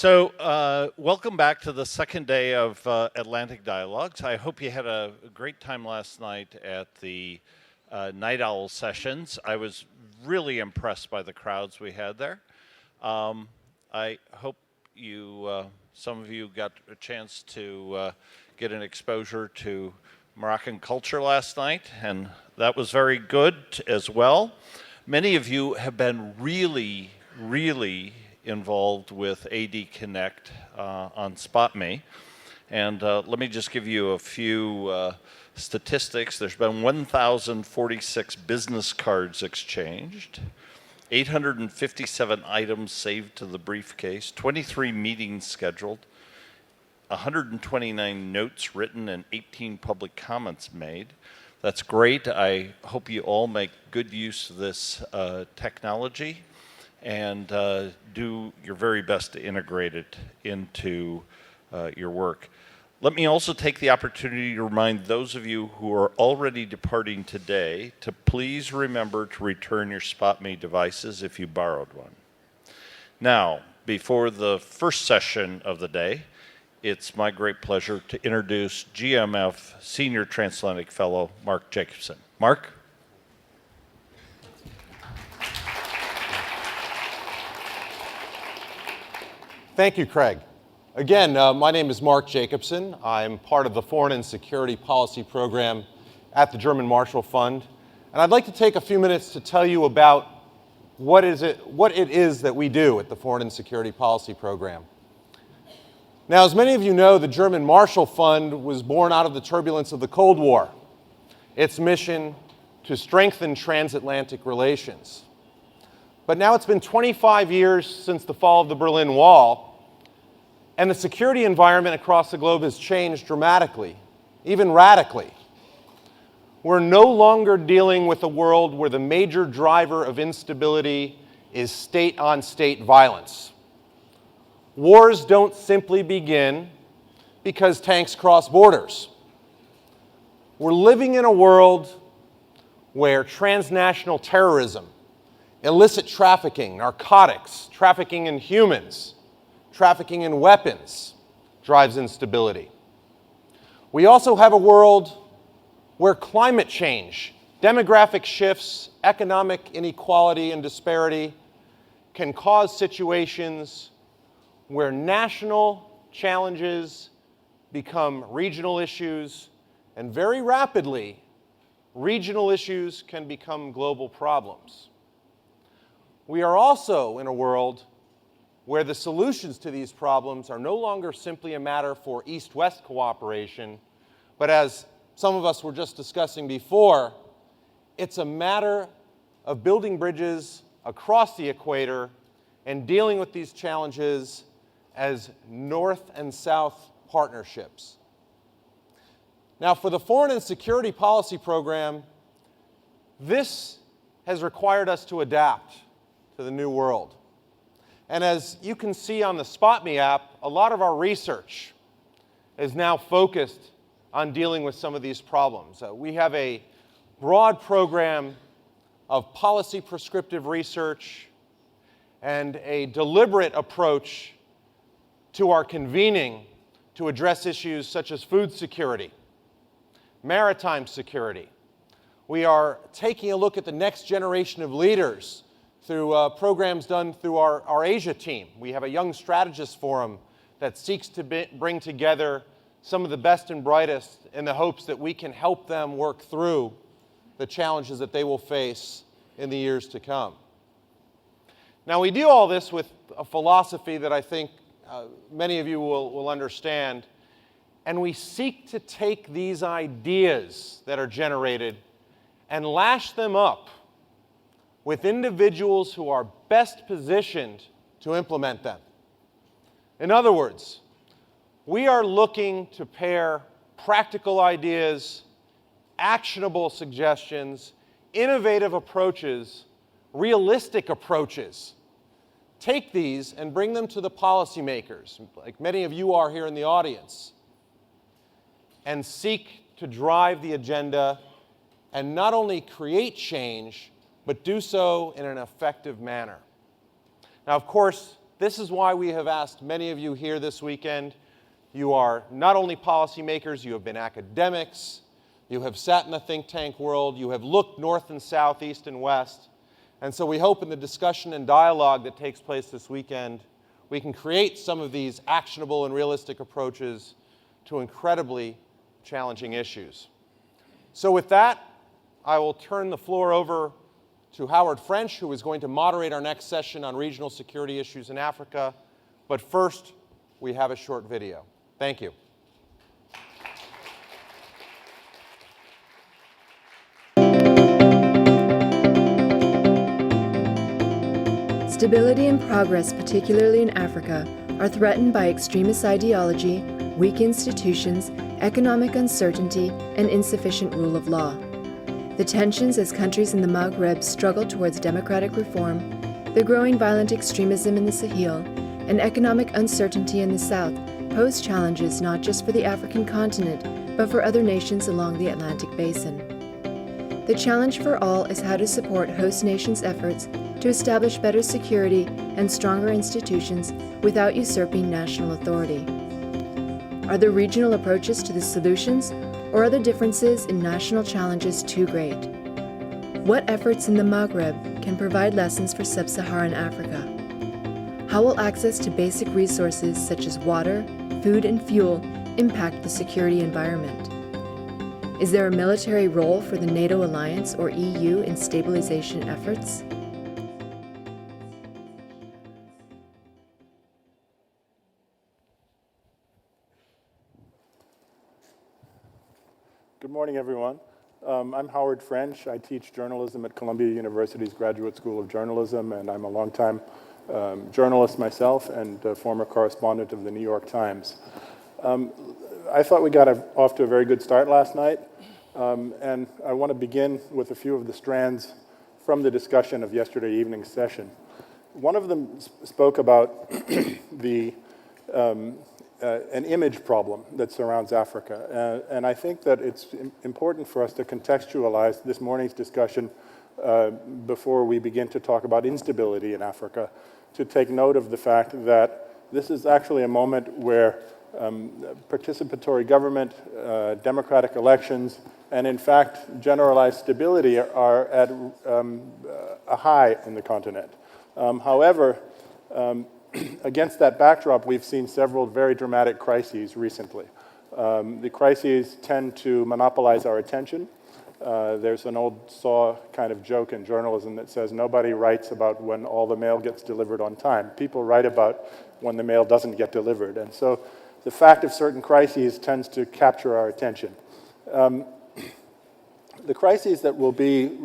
Welcome back to the second day of Atlantic Dialogues. I hope you had a great time last night at the Night Owl sessions. I was really impressed by the crowds we had there. I hope some of you got a chance to get an exposure to Moroccan culture last night, and that was very good as well. Many of you have been really involved with AD Connect on SpotMe. And let me just give you a few statistics. There's been 1,046 business cards exchanged, 857 items saved to the briefcase, 23 meetings scheduled, 129 notes written, and 18 public comments made. That's great. I hope you all make good use of this technology and do your very best to integrate it into your work. Let me also take the opportunity to remind those of you who are already departing today to please remember to return your SpotMe devices if you borrowed one. Now, before the first session of the day, it's my great pleasure to introduce GMF Senior Transatlantic Fellow Mark Jacobson. Mark? Thank you, Craig. Again, my name is Mark Jacobson. I'm part of the Foreign and Security Policy Program at the German Marshall Fund. And I'd like to take a few minutes to tell you about what it is that we do at the Foreign and Security Policy Program. Now, as many of you know, the German Marshall Fund was born out of the turbulence of the Cold War. Its mission to strengthen transatlantic relations. But now it's been 25 years since the fall of the Berlin Wall, and the security environment across the globe has changed dramatically, even radically. We're no longer dealing with a world where the major driver of instability is state-on-state violence. Wars don't simply begin because tanks cross borders. We're living in a world where transnational terrorism, illicit trafficking, narcotics, trafficking in humans, trafficking in weapons drives instability. We also have a world where climate change, demographic shifts, economic inequality and disparity can cause situations where national challenges become regional issues, and very rapidly, regional issues can become global problems. We are also in a world where the solutions to these problems are no longer simply a matter for East-West cooperation, but as some of us were just discussing before, it's a matter of building bridges across the equator and dealing with these challenges as North and South partnerships. Now, for the Foreign and Security Policy Program, this has required us to adapt to the new world. And as you can see on the SpotMe app, a lot of our research is now focused on dealing with some of these problems. We have a broad program of policy prescriptive research and a deliberate approach to our convening to address issues such as food security, maritime security. We are taking a look at the next generation of leaders through programs done through our Asia team. We have a Young Strategist Forum that seeks to bring together some of the best and brightest in the hopes that we can help them work through the challenges that they will face in the years to come. Now, we do all this with a philosophy that I think many of you will understand, and we seek to take these ideas that are generated and lash them up with individuals who are best positioned to implement them. In other words, we are looking to pair practical ideas, actionable suggestions, innovative approaches, realistic approaches. Take these and bring them to the policymakers, like many of you are here in the audience, and seek to drive the agenda and not only create change, but do so in an effective manner. Now, of course, This is why we have asked many of you here this weekend. You are not only policymakers, you have been academics, you have sat in the think tank world, you have looked north and south, east and west. And so we hope in the discussion and dialogue that takes place this weekend, we can create some of these actionable and realistic approaches to incredibly challenging issues. So with that, I will turn the floor over to Howard French, who is going to moderate our next session on regional security issues in Africa. But first, we have a short video. Thank you. Stability and progress, particularly in Africa, are threatened by extremist ideology, weak institutions, economic uncertainty, and insufficient rule of law. The tensions as countries in the Maghreb struggle towards democratic reform, the growing violent extremism in the Sahel, and economic uncertainty in the South pose challenges not just for the African continent, but for other nations along the Atlantic Basin. The challenge for all is how to support host nations' efforts to establish better security and stronger institutions without usurping national authority. Are the regional approaches to the solutions, or are the differences in national challenges too great? What efforts in the Maghreb can provide lessons for sub-Saharan Africa? How will access to basic resources such as water, food, and fuel impact the security environment? Is there a military role for the NATO alliance or EU in stabilization efforts? Good morning, everyone. I'm Howard French. I teach journalism at Columbia University's Graduate School of Journalism, and I'm a longtime journalist myself and a former correspondent of the New York Times. I thought we got off to a very good start last night, and I want to begin with a few of the strands from the discussion of yesterday evening's session. One of them spoke about an image problem that surrounds Africa. And I think that it's important for us to contextualize this morning's discussion before we begin to talk about instability in Africa, to take note of the fact that this is actually a moment where participatory government, democratic elections, and in fact, generalized stability are at a high in the continent. However, against that backdrop, we've seen several very dramatic crises recently. The crises tend to monopolize our attention. There's an old saw kind of joke in journalism that says nobody writes about when all the mail gets delivered on time. People write about when the mail doesn't get delivered. And so the fact of certain crises tends to capture our attention. The crises that will be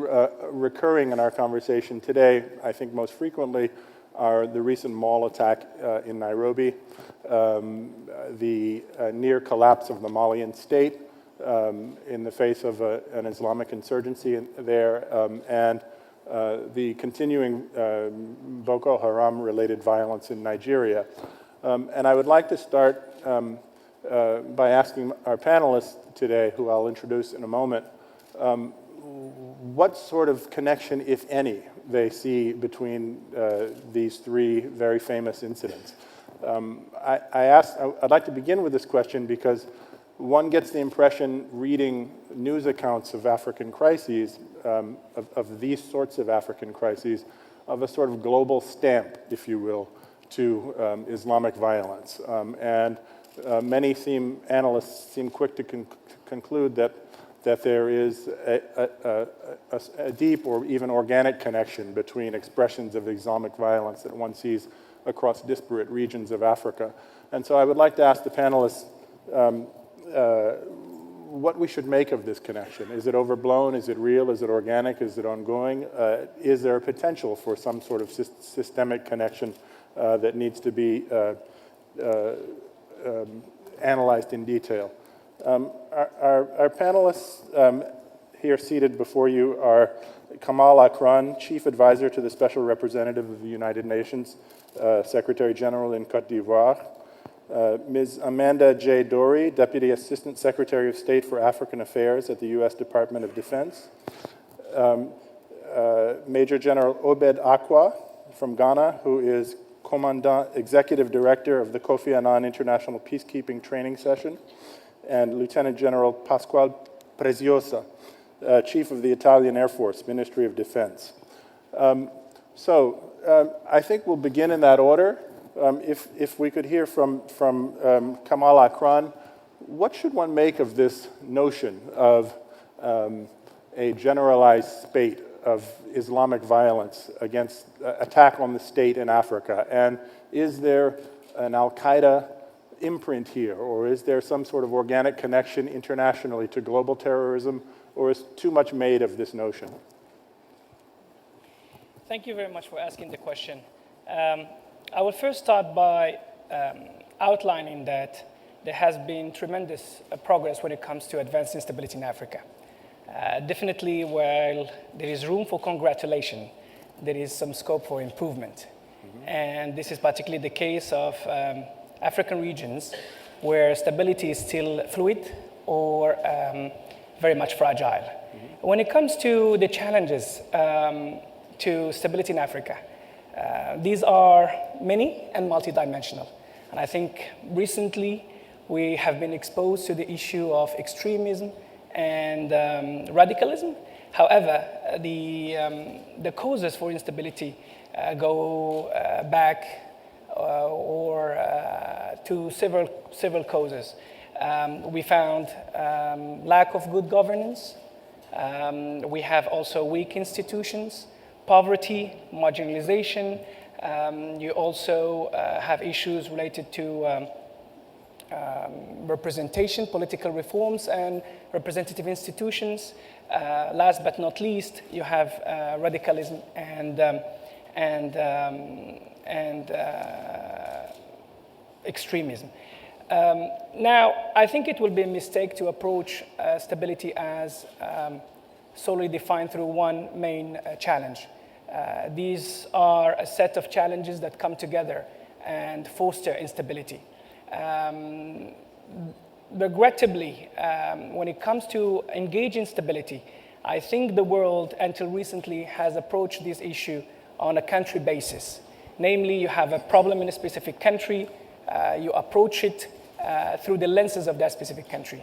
recurring in our conversation today, I think most frequently, are the recent mall attack in Nairobi, the near collapse of the Malian state in the face of an Islamic insurgency there, and the continuing Boko Haram-related violence in Nigeria. And I would like to start by asking our panelists today, who I'll introduce in a moment, what sort of connection, if any, they see between these three very famous incidents. I'd like to begin with this question because one gets the impression, reading news accounts of African crises, of these sorts of African crises, of a sort of global stamp, if you will, to Islamic violence. And many analysts seem quick to conclude that there is a deep or even organic connection between expressions of Islamic violence that one sees across disparate regions of Africa. And so I would like to ask the panelists what we should make of this connection. Is it overblown? Is it real? Is it organic? Is it ongoing? Is there a potential for some sort of systemic connection that needs to be analyzed in detail? Our panelists here seated before you are Kamal Akran, Chief Advisor to the Special Representative of the United Nations, Secretary General in Côte d'Ivoire, Ms. Amanda J. Dory, Deputy Assistant Secretary of State for African Affairs at the U.S. Department of Defense, Major General Obed Akwa from Ghana, who is Commandant, Executive Director of the Kofi Annan International Peacekeeping Training Session, and Lieutenant General Pasquale Preziosa, Chief of the Italian Air Force, Ministry of Defense. I think we'll begin in that order. If we could hear from Kamal Akran, what should one make of this notion of a generalized spate of Islamic violence against attack on the state in Africa? And is there an Al-Qaeda imprint here, or is there some sort of organic connection internationally to global terrorism, or is too much made of this notion? Thank you very much for asking the question. I will first start by outlining that there has been tremendous progress when it comes to advancing stability in Africa. Definitely, while there is room for congratulation, there is some scope for improvement. And this is particularly the case of African regions where stability is still fluid or very much fragile. When it comes to the challenges to stability in Africa, these are many and multidimensional. And I think recently we have been exposed to the issue of extremism and radicalism. However, the causes for instability go back to several causes. We found lack of good governance. We have also weak institutions, poverty, marginalization. You also have issues related to representation, political reforms, and representative institutions. Last but not least, you have radicalism and extremism. Now, I think it will be a mistake to approach stability as solely defined through one main challenge. These are a set of challenges that come together and foster instability. Regrettably, when it comes to engaging stability, I think the world until recently has approached this issue on a country basis. Namely, you have a problem in a specific country, you approach it through the lenses of that specific country.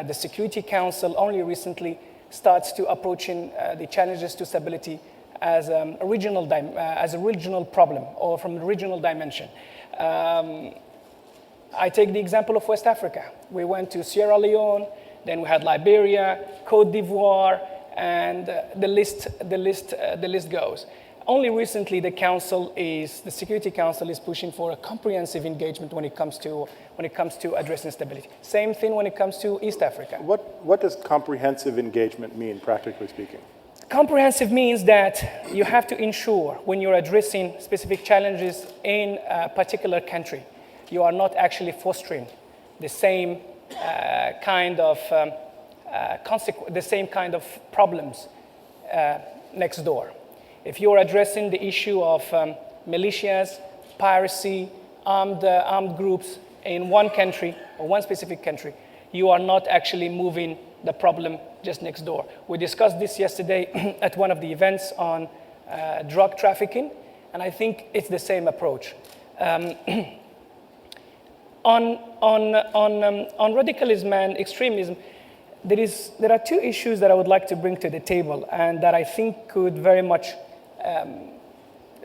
The Security Council only recently starts to approaching the challenges to stability as a regional problem or from a regional dimension. I take the example of West Africa. We went to Sierra Leone, then we had Liberia, Côte d'Ivoire, and the list goes. Only recently, the Security Council is pushing for a comprehensive engagement when it comes to addressing stability. Same thing when it comes to East Africa. What does comprehensive engagement mean, practically speaking? Comprehensive means that you have to ensure when you're addressing specific challenges in a particular country, you are not actually fostering the same kind of problems next door. If you're addressing the issue of militias, piracy, armed groups in one country or one specific country, you are not actually moving the problem just next door. We discussed this yesterday at one of the events on drug trafficking, and I think it's the same approach. On radicalism and extremism, there are two issues that I would like to bring to the table and that I think could very much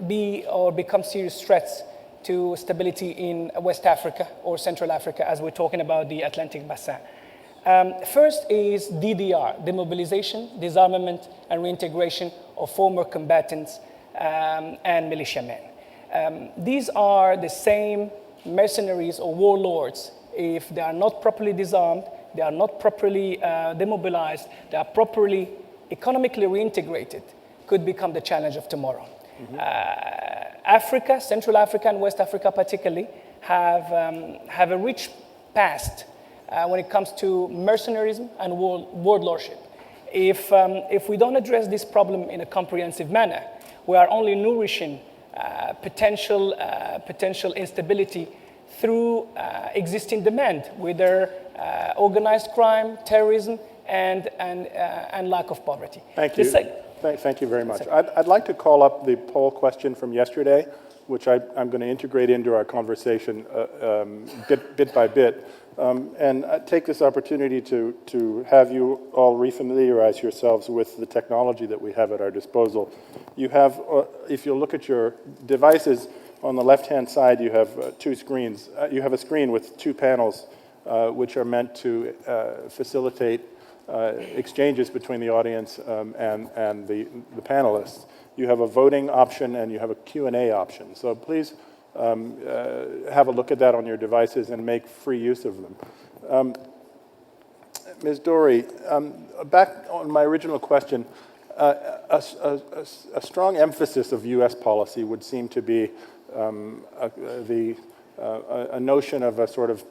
be or become serious threats to stability in West Africa or Central Africa as we're talking about the Atlantic Basin. First is DDR, demobilization, disarmament, and reintegration of former combatants and militiamen. These are the same mercenaries or warlords. If they are not properly disarmed, they are not properly demobilized, they are properly economically reintegrated, could become the challenge of tomorrow. Africa, Central Africa and West Africa particularly, have a rich past when it comes to mercenarism and warlordship. If we don't address this problem in a comprehensive manner, we are only nourishing potential instability through existing demand, whether organized crime, terrorism, and lack of poverty. Thank you. Thank you very much. I'd like to call up the poll question from yesterday, which I'm going to integrate into our conversation bit by bit. And I take this opportunity to have you all refamiliarize yourselves with the technology that we have at our disposal. You have, if you look at your devices, on the left-hand side you have two screens. You have a screen with two panels which are meant to facilitate exchanges between the audience and the panelists. You have a voting option and you have a Q&A option. So please have a look at that on your devices and make free use of them. Ms. Dory, back on my original question, a strong emphasis of U.S. policy would seem to be a notion of a sort of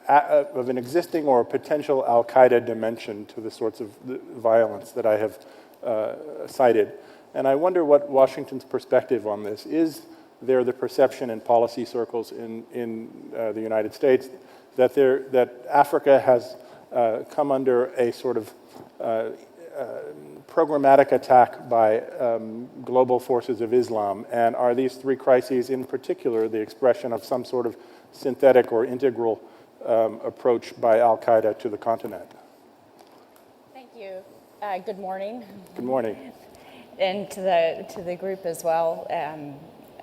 an existing or potential al-Qaeda dimension to the sorts of violence that I have cited. And I wonder what Washington's perspective on this is. There the perception in policy circles in the United States that Africa has come under a sort of programmatic attack by global forces of Islam, and are these three crises in particular the expression of some sort of synthetic or integral approach by al-Qaeda to the continent? Thank you. Good morning. Good morning. And to the group as well.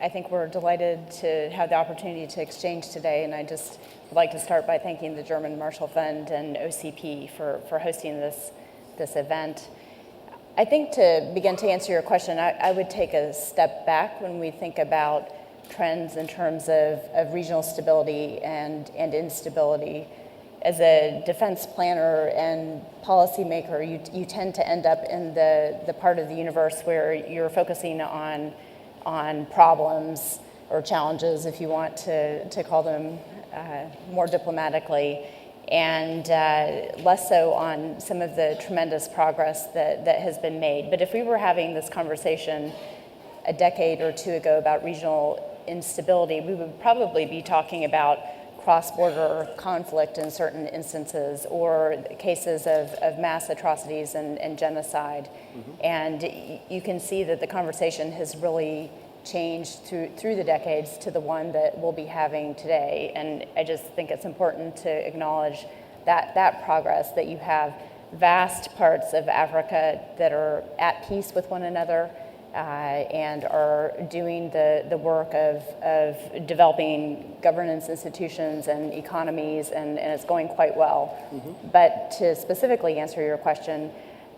I think we're delighted to have the opportunity to exchange today, and I just would like to start by thanking the German Marshall Fund and OCP for hosting this event. I think to begin to answer your question, I would take a step back when we think about trends in terms of regional stability and instability. As a defense planner and policymaker, you tend to end up in the part of the universe where you're focusing on problems or challenges, if you want to call them more diplomatically, and less so on some of the tremendous progress that has been made. But if we were having this conversation a decade or two ago about regional instability, we would probably be talking about cross-border conflict in certain instances, or cases of mass atrocities and genocide. Mm-hmm. And you can see that the conversation has really changed through the decades to the one that we'll be having today. And I just think it's important to acknowledge that progress, that you have vast parts of Africa that are at peace with one another, and are doing the work of developing governance institutions and economies, and it's going quite well. Mm-hmm. But to specifically answer your question,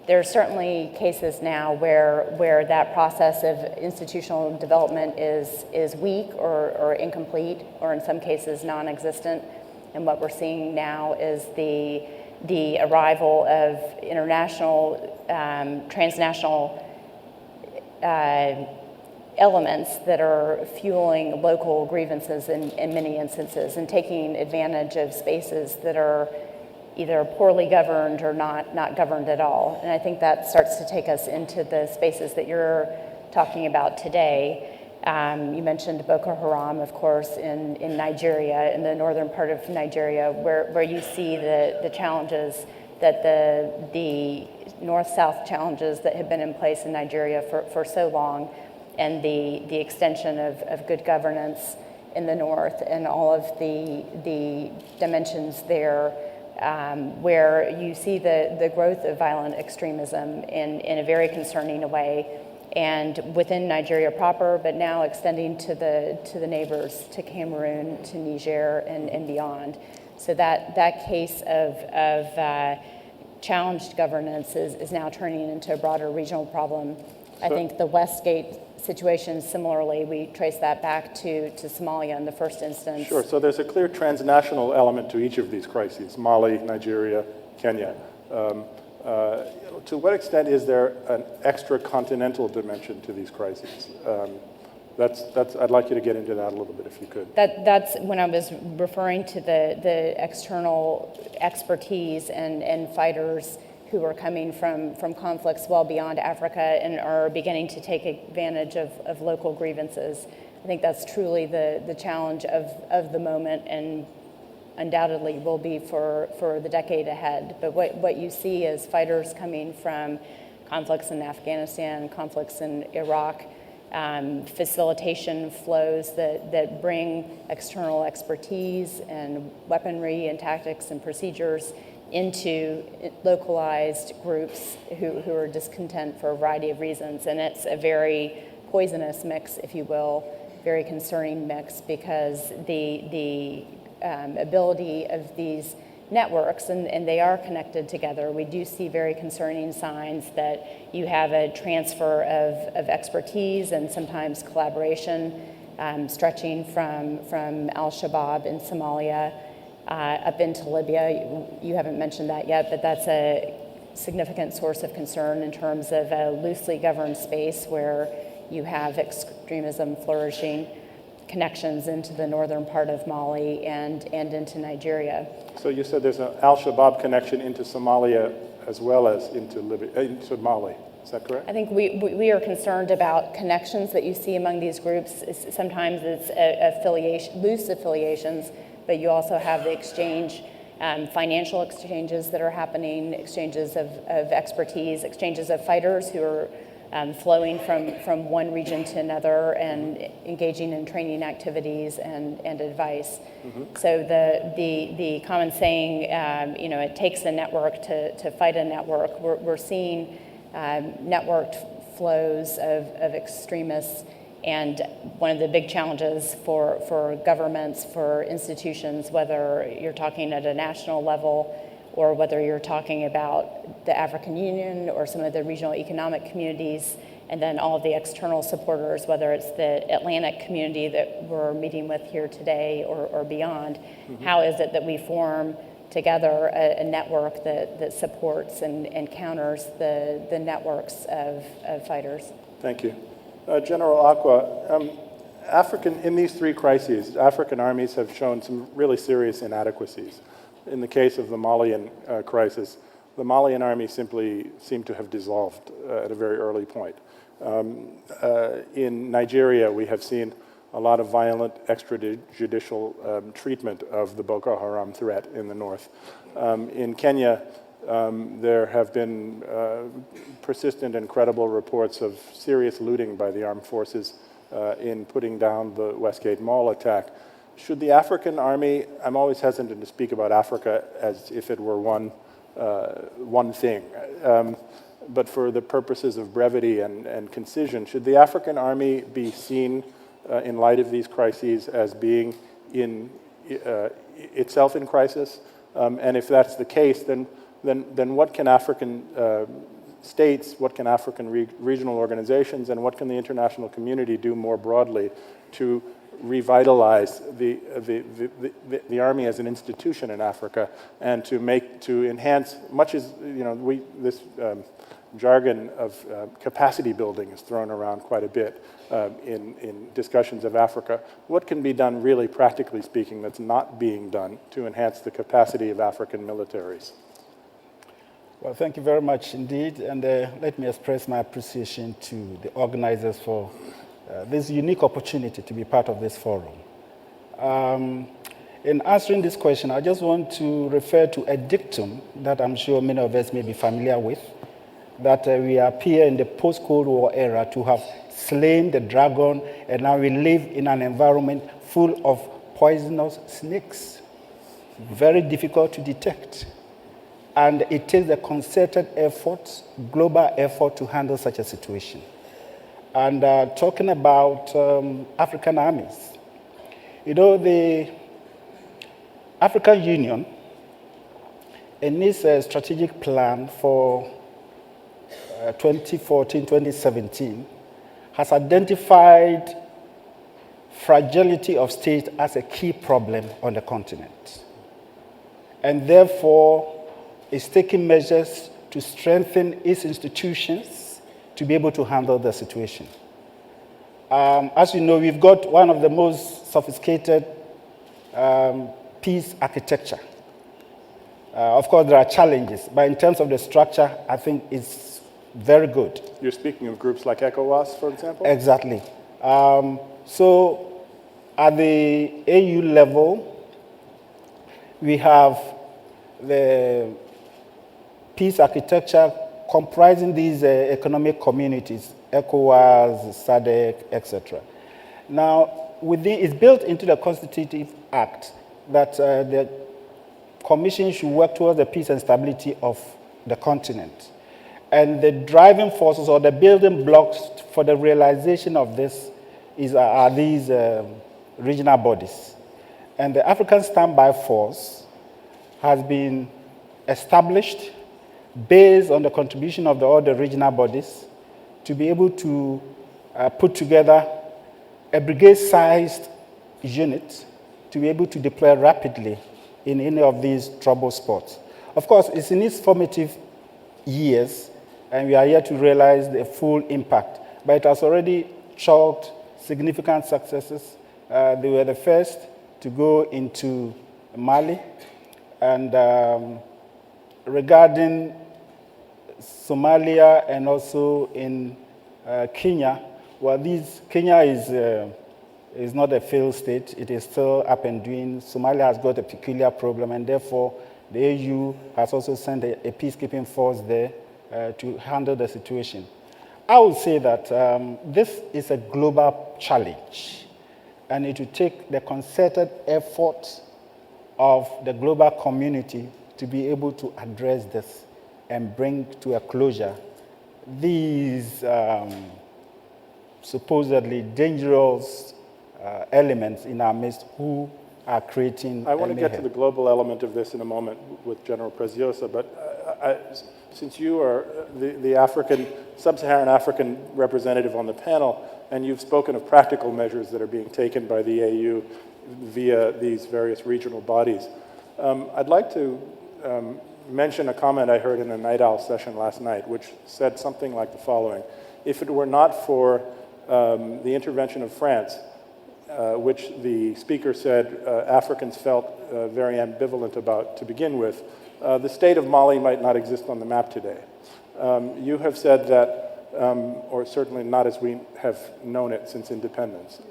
there are certainly cases now where that process of institutional development is weak or incomplete, or in some cases non-existent. And what we're seeing now is the arrival of international, transnational elements that are fueling local grievances in many instances, and taking advantage of spaces that are either poorly governed or not governed at all. And I think that starts to take us into the spaces that you're talking about today. You mentioned Boko Haram, of course, in Nigeria, in the northern part of Nigeria, where you see the challenges that the north-south challenges that have been in place in Nigeria for so long, and the extension of good governance in the north, and all of the dimensions there, where you see the growth of violent extremism in a very concerning way, and within Nigeria proper, but now extending to the neighbors, to Cameroon, to Niger, and beyond. So that case of challenged governance is now turning into a broader regional problem. I think the Westgate situation, similarly, we trace that back to Somalia in the first instance. Sure, so there's a clear transnational element to each of these crises: Mali, Nigeria, Kenya. To what extent is there an extra-continental dimension to these crises? I'd like you to get into that a little bit, if you could. That's when I was referring to the external expertise and fighters who are coming from conflicts well beyond Africa and are beginning to take advantage of local grievances. I think that's truly the challenge of the moment, and undoubtedly will be for the decade ahead. But what you see is fighters coming from conflicts in Afghanistan, conflicts in Iraq, facilitation flows that bring external expertise and weaponry and tactics and procedures into localized groups who are discontent for a variety of reasons. And it's a very poisonous mix, if you will, very concerning mix, because the ability of these networks, and they are connected together. We do see very concerning signs that you have a transfer of expertise and sometimes collaboration stretching from al-Shabaab in Somalia up into Libya. You haven't mentioned that yet, but that's a significant source of concern in terms of a loosely governed space where you have extremism flourishing, connections into the northern part of Mali and into Nigeria. So you said there's an al-Shabaab connection into Somalia as well as into Libya, into Mali. Is that correct? I think we are concerned about connections that you see among these groups. Sometimes it's affiliation, loose affiliations, but you also have the exchange, financial exchanges that are happening, exchanges of expertise, exchanges of fighters who are flowing from one region to another and engaging in training activities and advice. Mm-hmm. So the common saying, it takes a network to fight a network. We're seeing networked flows of extremists, and one of the big challenges for governments, for institutions, whether you're talking at a national level or whether you're talking about the African Union or some of the regional economic communities, and then all of the external supporters, whether it's the Atlantic community that we're meeting with here today or beyond. Mm-hmm. How is it that we form together a network that supports and counters the networks of fighters? Thank you. General Akwa, in these three crises, African armies have shown some really serious inadequacies. In the case of the Malian crisis, the Malian army simply seemed to have dissolved at a very early point. In Nigeria, we have seen a lot of violent extrajudicial treatment of the Boko Haram threat in the north. In Kenya, there have been persistent and credible reports of serious looting by the armed forces in putting down the Westgate Mall attack. Should the African army, I'm always hesitant to speak about Africa as if it were one thing, but for the purposes of brevity and concision, should the African army be seen in light of these crises as being itself in crisis? And if that's the case, then what can African states, what can African regional organizations, and what can the international community do more broadly to revitalize the army as an institution in Africa, and to enhance much as this jargon of capacity building is thrown around quite a bit in discussions of Africa. What can be done, really practically speaking, that's not being done to enhance the capacity of African militaries? Well, thank you very much indeed, and let me express my appreciation to the organizers for this unique opportunity to be part of this forum. In answering this question, I just want to refer to a dictum that I'm sure many of us may be familiar with, that we appear in the post-Cold War era to have slain the dragon, and now we live in an environment full of poisonous snakes, very difficult to detect. And it takes a concerted effort, global effort, to handle such a situation. And talking about African armies, the African Union, in its strategic plan for 2014-2017, has identified fragility of state as a key problem on the continent. And therefore, is taking measures to strengthen its institutions to be able to handle the situation. As you know, we've got one of the most sophisticated peace architecture. Of course, there are challenges, but in terms of the structure, I think it's very good. You're speaking of groups like ECOWAS, for example? Exactly. So at the AU level, we have the peace architecture comprising these economic communities, ECOWAS, SADC, etc. Now, it's built into the Constitutive Act that the Commission should work towards the peace and stability of the continent. And the driving forces or the building blocks for the realization of this are these regional bodies. And the African Standby Force has been established based on the contribution of all the regional bodies to be able to put together a brigade-sized unit to be able to deploy rapidly in any of these trouble spots. Of course, it's in its formative years, and we are yet to realize the full impact. But it has already chalked significant successes. They were the first to go into Mali. And regarding Somalia and also in Kenya, well, Kenya is not a failed state. It is still up and doing. Somalia has got a peculiar problem, and therefore the AU has also sent a peacekeeping force there to handle the situation. I would say that this is a global challenge, and it will take the concerted effort of the global community to be able to address this and bring to a closure these supposedly dangerous elements in our midst who are creating. I want to get to the global element of this in a moment with General Preziosa, but since you are the African, sub-Saharan African representative on the panel, and you've spoken of practical measures that are being taken by the AU via these various regional bodies, I'd like to mention a comment I heard in a Night Owl session last night, which said something like the following: if it were not for the intervention of France, which the speaker said Africans felt very ambivalent about to begin with, the state of Mali might not exist on the map today. You have said that, or certainly not as we have known it since independence.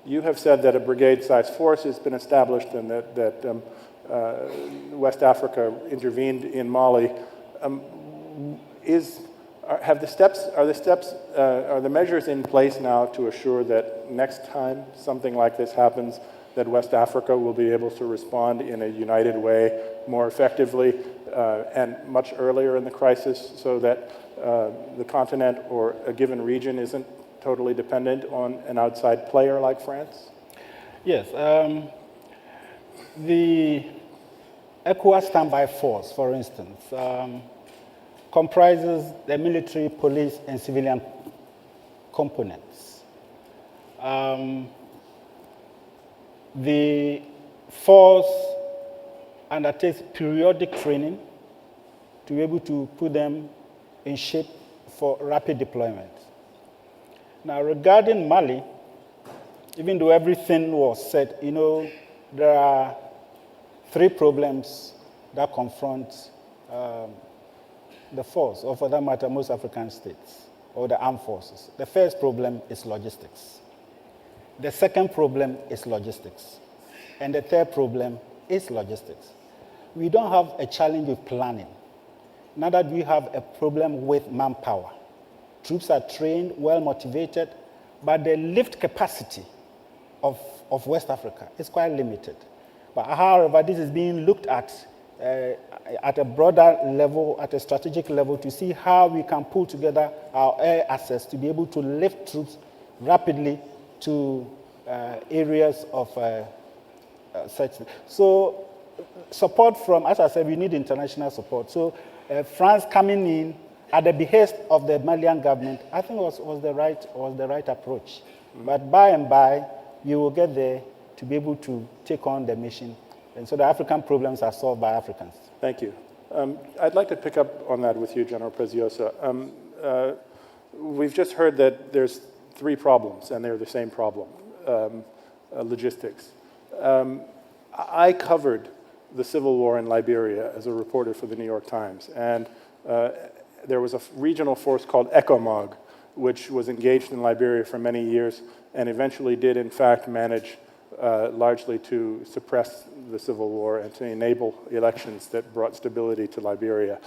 You have said that a brigade-sized force has been established and that West Africa intervened in Mali. Are the measures in place now to assure that next time something like this happens, that West Africa will be able to respond in a united way more effectively and much earlier in the crisis, so that the continent or a given region isn't totally dependent on an outside player like France? Yes. The ECOWAS Standby Force, for instance, comprises the military, police, and civilian components. The force undertakes periodic training to be able to put them in shape for rapid deployment. Now, regarding Mali, even though everything was said, there are three problems that confront the force, or for that matter, most African states, or the armed forces. The first problem is logistics. The second problem is logistics. And the third problem is logistics. We don't have a challenge with planning. Neither do we have a problem with manpower. Troops are trained, well motivated, but the lift capacity of West Africa is quite limited. But however, this is being looked at a broader level, at a strategic level, to see how we can pull together our air assets to be able to lift troops rapidly to areas of such. So support from, as I said, we need international support. So France coming in at the behest of the Malian government, I think was the right approach. Mm-hmm. But by and by, you will get there to be able to take on the mission. And so the African problems are solved by Africans. Thank you. I'd like to pick up on that with you, General Preziosa. We've just heard that there's three problems, and they're the same problem, logistics. I covered the civil war in Liberia as a reporter for the New York Times, and there was a regional force called ECOMOG, which was engaged in Liberia for many years and eventually did, in fact, manage largely to suppress the civil war and to enable elections that brought stability to Liberia.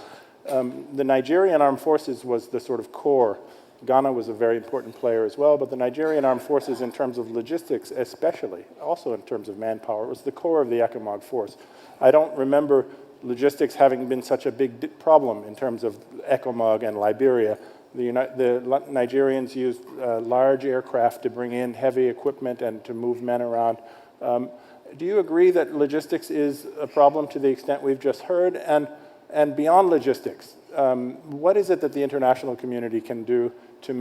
The Nigerian armed forces was the sort of core Ghana was a very important player as well, but the Nigerian armed forces in terms of logistics especially, also in terms of manpower, was the core of the ECOMOG force. I don't remember logistics having been such a big problem in terms of ECOMOG and Liberia. The Nigerians used large aircraft to bring in heavy equipment and to move men around. Do you agree that logistics is a problem to the extent we've just heard? And beyond logistics, what is it that the international community can do to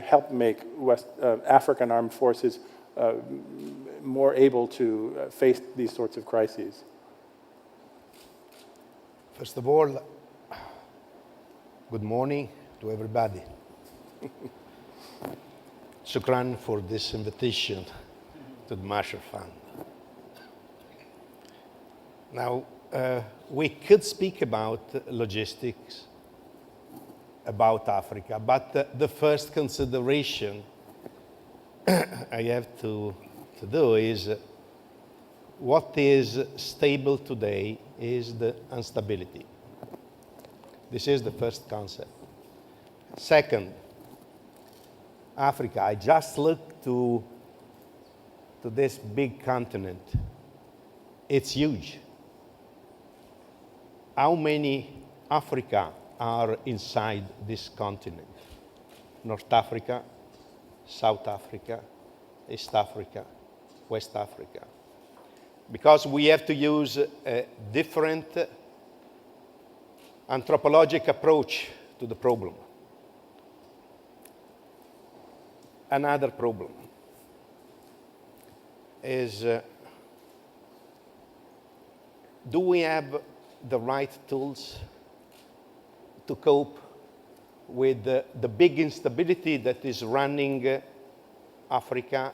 help make African armed forces more able to face these sorts of crises? First of all, good morning to everybody. Shukran for this invitation to the Marshall Fund. Now, we could speak about logistics, about Africa, but the first consideration I have to do is what is stable today is the instability. This is the first concept. Second, Africa. I just looked to this big continent. It's huge. How many Africa are inside this continent? North Africa, South Africa, East Africa, West Africa. Because we have to use a different anthropologic approach to the problem. Another problem is, do we have the right tools to cope with the big instability that is running Africa,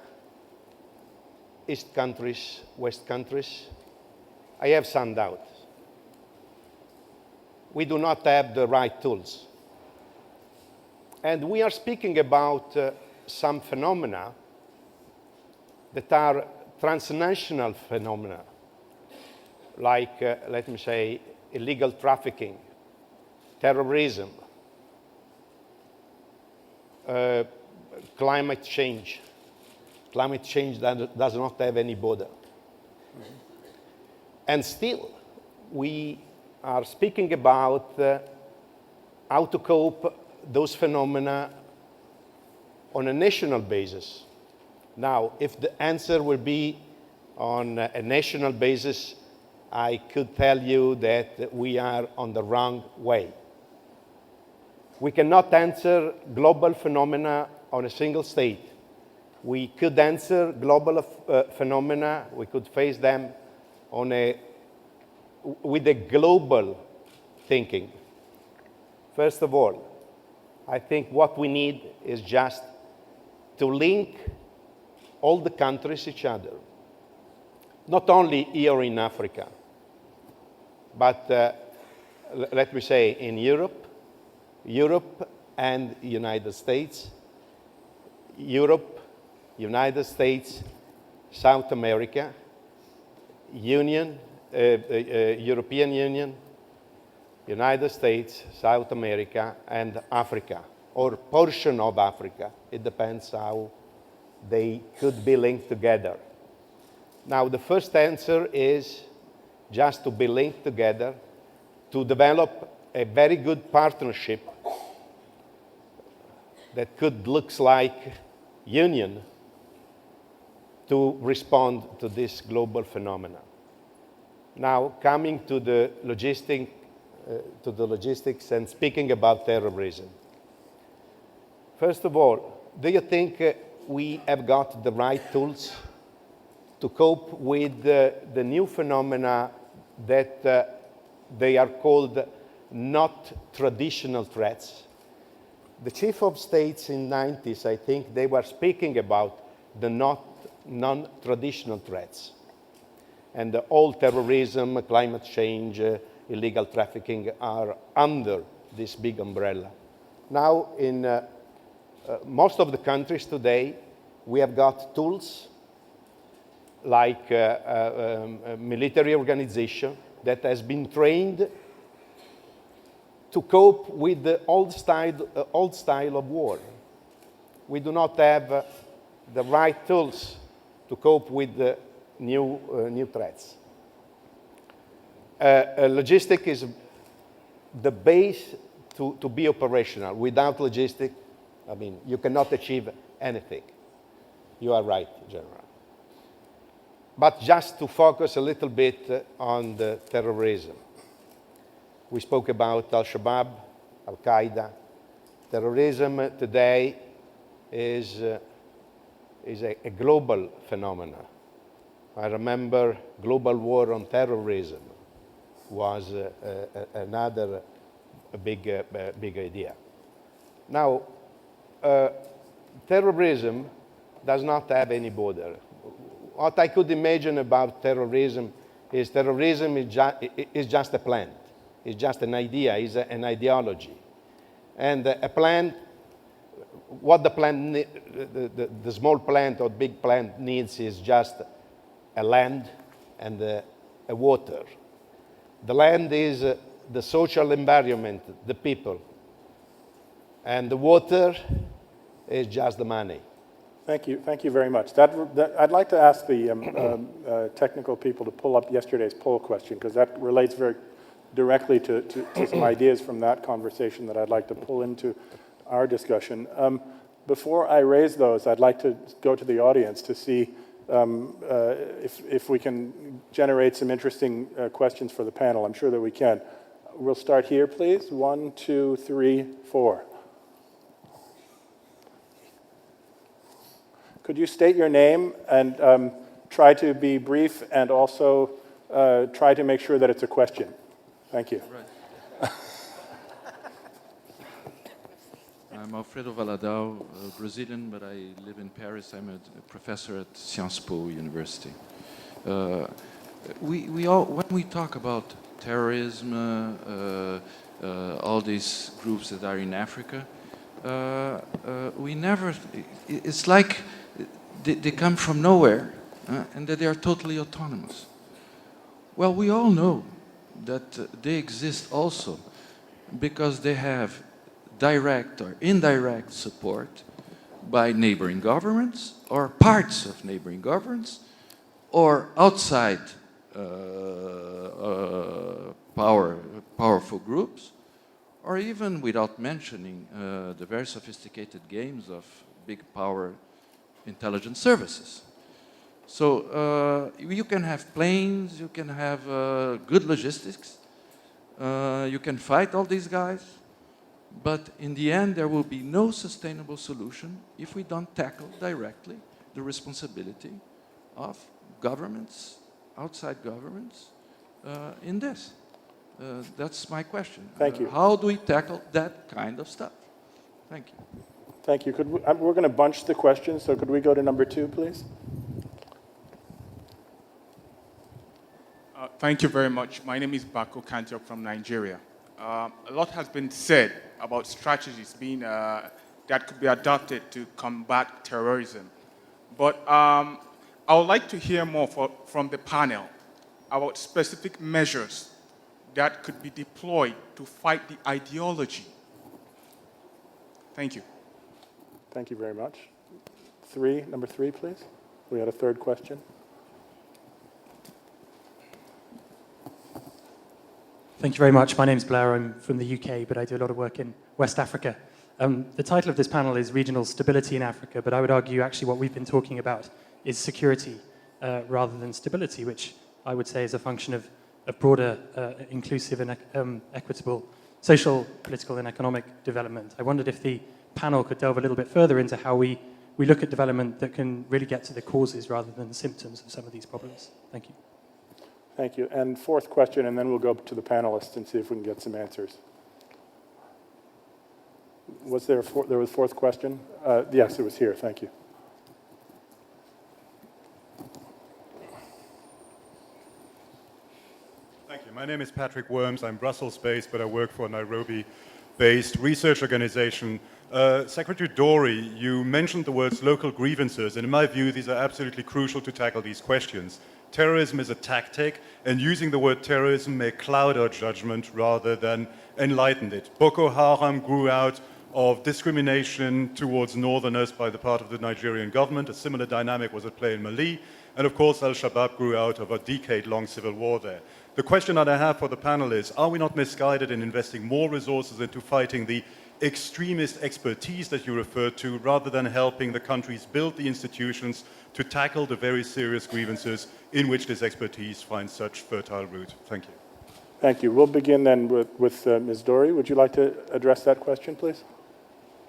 East countries, West countries? I have some doubts. We do not have the right tools. And we are speaking about some phenomena that are transnational phenomena, like, let me say, illegal trafficking, terrorism, climate change. Climate change that does not have any border. And still, we are speaking about how to cope those phenomena on a national basis. Now, if the answer will be on a national basis, I could tell you that we are on the wrong way. We cannot answer global phenomena on a single state. We could answer global phenomena, we could face them with a global thinking. First of all, I think what we need is just to link all the countries each other. Not only here in Africa, but let me say in Europe and United States, Europe, United States, South America, European Union, United States, South America, and Africa, or portion of Africa. It depends how they could be linked together. Now, the first answer is just to be linked together, to develop a very good partnership that could look like union to respond to this global phenomena. Now, coming to the logistics and speaking about terrorism. First of all, do you think we have got the right tools to cope with the new phenomena that they are called not traditional threats? The chief of states in the 90s, I think, they were speaking about the non-traditional threats. And all terrorism, climate change, illegal trafficking are under this big umbrella. Now, in most of the countries today, we have got tools like a military organization that has been trained to cope with the old style of war. We do not have the right tools to cope with the new threats. Logistics is the base to be operational. Without logistics, I mean, you cannot achieve anything. You are right, General. But just to focus a little bit on the terrorism. We spoke about Al-Shabaab, Al-Qaeda. Terrorism today is a global phenomenon. I remember global war on terrorism was another big idea. Now, terrorism does not have any border. What I could imagine about terrorism is just a plan. It's just an idea, it's an ideology. And a plant, what the plant, the small plant or big plant needs is just a land and a water. The land is the social environment, the people. And the water is just the money. Thank you very much. I'd like to ask the technical people to pull up yesterday's poll question, because that relates very directly to some ideas from that conversation that I'd like to pull into our discussion. Before I raise those, I'd like to go to the audience to see if we can generate some interesting questions for the panel. I'm sure that we can. We'll start here, please. 1, 2, 3, 4. Could you state your name and try to be brief, and also try to make sure that it's a question? Thank you. Right. I'm Alfredo Valadão, Brazilian, but I live in Paris. I'm a professor at Sciences Po University. When we talk about terrorism, all these groups that are in Africa, it's like they come from nowhere and that they are totally autonomous. Well, we all know that they exist also because they have direct or indirect support by neighboring governments or parts of neighboring governments or outside powerful groups, or even without mentioning the very sophisticated games of big power intelligence services. So you can have planes, you can have good logistics, you can fight all these guys, but in the end there will be no sustainable solution if we don't tackle directly the responsibility of governments, outside governments, in this. That's my question. Thank you. How do we tackle that kind of stuff? Thank you. Thank you. We're going to bunch the questions, so could we go to number 2, please? Thank you very much. My name is Bako Kantiok from Nigeria. A lot has been said about strategies that could be adopted to combat terrorism. But I would like to hear more from the panel about specific measures that could be deployed to fight the ideology. Thank you. Thank you very much. Number 3, please. We had a third question. Thank you very much. My name's Blair. I'm from the UK, but I do a lot of work in West Africa. The title of this panel is Regional Stability in Africa, but I would argue actually what we've been talking about is security rather than stability, which I would say is a function of broader, inclusive and equitable social, political and economic development. I wondered if the panel could delve a little bit further into how we look at development that can really get to the causes rather than the symptoms of some of these problems. Thank you. Thank you. And fourth question, and then we'll go to the panelists and see if we can get some answers. Was there a fourth question? Yes, it was here. Thank you. Thank you. My name is Patrick Worms. I'm Brussels-based, but I work for a Nairobi-based research organization Secretary Dory, you mentioned the words local grievances, and in my view, these are absolutely crucial to tackle these questions. Terrorism is a tactic, and using the word terrorism may cloud our judgment rather than enlighten it. Boko Haram grew out of discrimination towards northerners by the part of the Nigerian government. A similar dynamic was at play in Mali. And of course, Al-Shabaab grew out of a decade-long civil war there. The question that I have for the panel is, are we not misguided in investing more resources into fighting the extremist expertise that you referred to, rather than helping the countries build the institutions to tackle the very serious grievances in which this expertise finds such fertile root? Thank you. Thank you. We'll begin then with Ms. Dory. Would you like to address that question, please?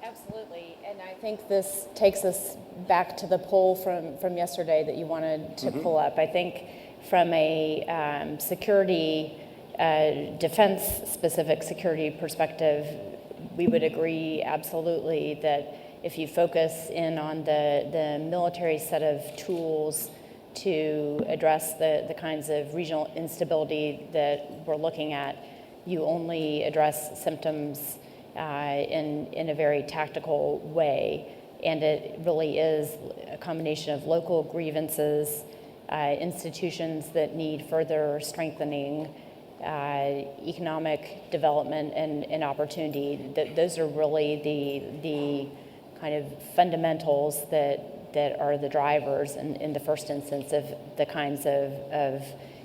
Absolutely, and I think this takes us back to the poll from yesterday that you wanted to pull up. I think from a security, defense-specific security perspective, we would agree absolutely that if you focus in on the military set of tools to address the kinds of regional instability that we're looking at, you only address symptoms in a very tactical way. And it really is a combination of local grievances, institutions that need further strengthening, economic development and opportunity. Those are really the kind of fundamentals that are the drivers in the first instance of the kinds of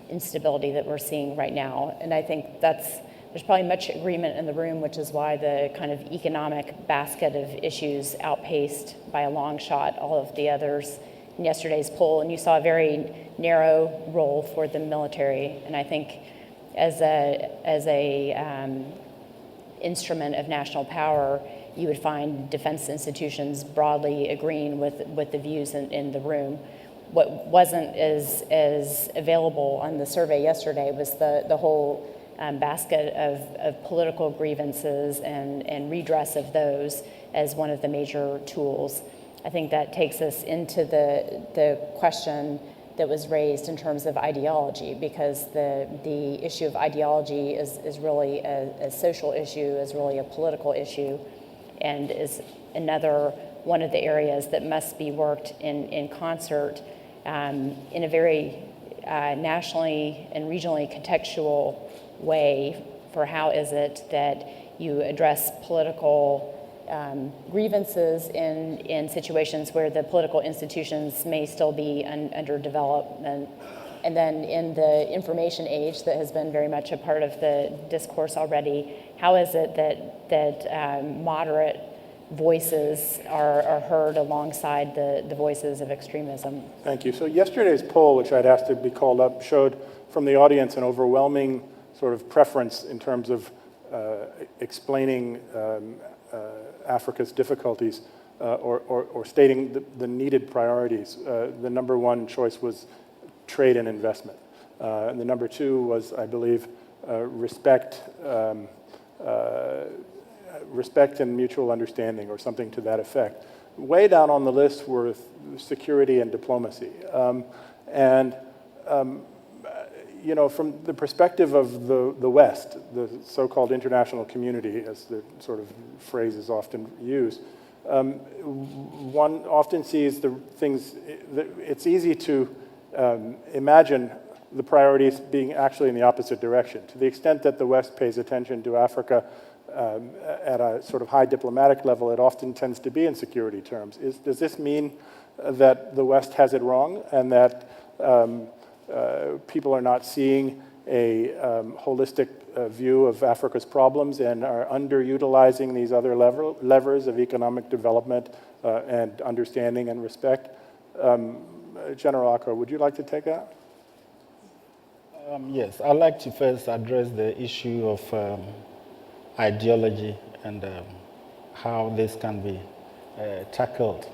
instability that we're seeing right now. And I think there's probably much agreement in the room, which is why the kind of economic basket of issues outpaced by a long shot all of the others in yesterday's poll. And you saw a very narrow role for the military. And I think as a instrument of national power, you would find defense institutions broadly agreeing with the views in the room. What wasn't as available on the survey yesterday was the whole basket of political grievances and redress of those as one of the major tools. I think that takes us into the question that was raised in terms of ideology, because the issue of ideology is really a social issue, is really a political issue, and is another one of the areas that must be worked in concert in a very nationally and regionally contextual way for how is it that you address political grievances in situations where the political institutions may still be under development. And then in the information age that has been very much a part of the discourse already, how is it that moderate voices are heard alongside the voices of extremism? Thank you. So yesterday's poll, which I'd asked to be called up, showed from the audience an overwhelming sort of preference in terms of explaining Africa's difficulties or stating the needed priorities. The number one choice was trade and investment. And the number two was, I believe, respect and mutual understanding, or something to that effect. Way down on the list were security and diplomacy. You know, from the perspective of the West, the so-called international community, as the sort of phrase is often used, one often sees the things, it's easy to imagine the priorities being actually in the opposite direction. To the extent that the West pays attention to Africa at a sort of high diplomatic level, it often tends to be in security terms. Does this mean that the West has it wrong, and that people are not seeing a holistic view of Africa's problems and are underutilizing these other levers of economic development and understanding and respect? General Akwa, would you like to take that? Yes, I'd like to first address the issue of ideology and how this can be tackled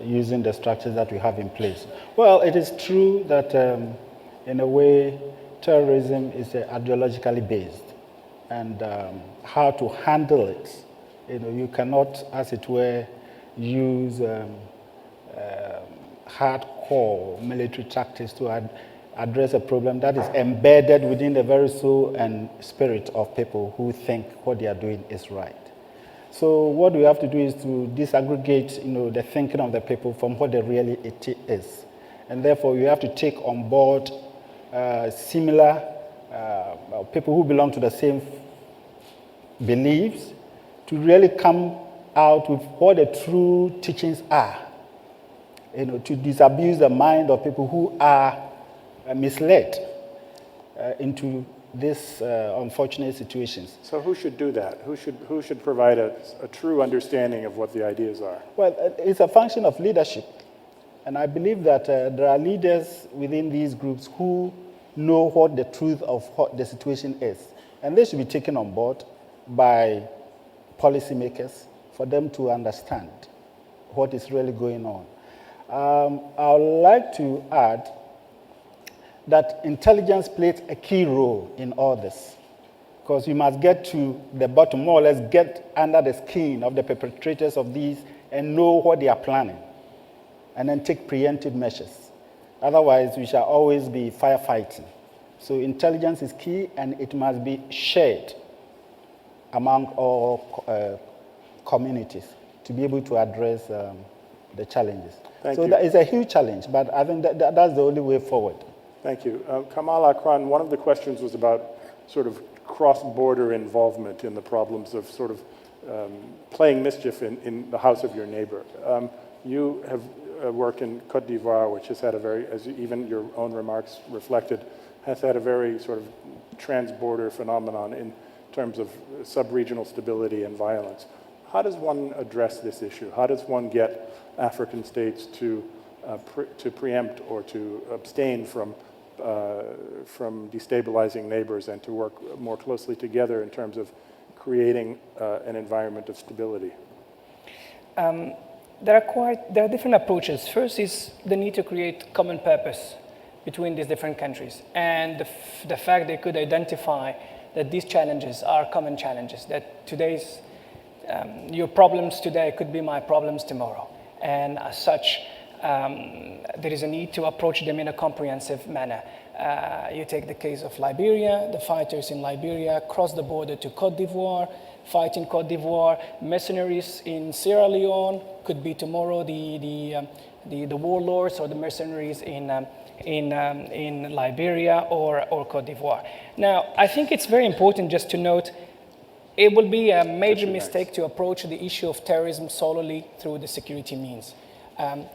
using the structures that we have in place. Well, it is true that in a way, terrorism is ideologically based, and how to handle it, you know, you cannot, as it were, use hardcore military tactics to address a problem that is embedded within the very soul and spirit of people who think what they are doing is right. So what we have to do is to disaggregate, the thinking of the people from what the reality is. And therefore, you have to take on board similar people who belong to the same beliefs to really come out with what the true teachings are, to disabuse the mind of people who are misled into these unfortunate situations. So who should do that? Who should provide a true understanding of what the ideas are? Well, it's a function of leadership. And I believe that there are leaders within these groups who know what the truth of what the situation is. And they should be taken on board by policymakers for them to understand what is really going on. I would like to add that intelligence plays a key role in all this, because you must get to the bottom, more or less get under the skin of the perpetrators of these and know what they are planning, and then take preemptive measures. Otherwise, we shall always be firefighting. So intelligence is key, and it must be shared among all communities to be able to address the challenges. Thank you. That is a huge challenge, but I think that's the only way forward. Thank you. Kamal, Akwa, one of the questions was about sort of cross-border involvement in the problems of sort of playing mischief in the house of your neighbor. You have worked in Côte d'Ivoire, which has had a very, as even your own remarks reflected, has had a very sort of trans-border phenomenon in terms of sub-regional stability and violence. How does one address this issue? How does one get African states to preempt or to abstain from destabilizing neighbors and to work more closely together in terms of creating an environment of stability? There are different approaches. First is the need to create common purpose between these different countries, and the fact they could identify that these challenges are common challenges, that today's your problems today could be my problems tomorrow, and as such there is a need to approach them in a comprehensive manner. You take the case of Liberia, the fighters in Liberia cross the border to Côte d'Ivoire, fight in Côte d'Ivoire, mercenaries in Sierra Leone, could be tomorrow the warlords or the mercenaries in Liberia or Côte d'Ivoire. Now, I think it's very important just to note, it will be a major mistake to approach the issue of terrorism solely through the security means.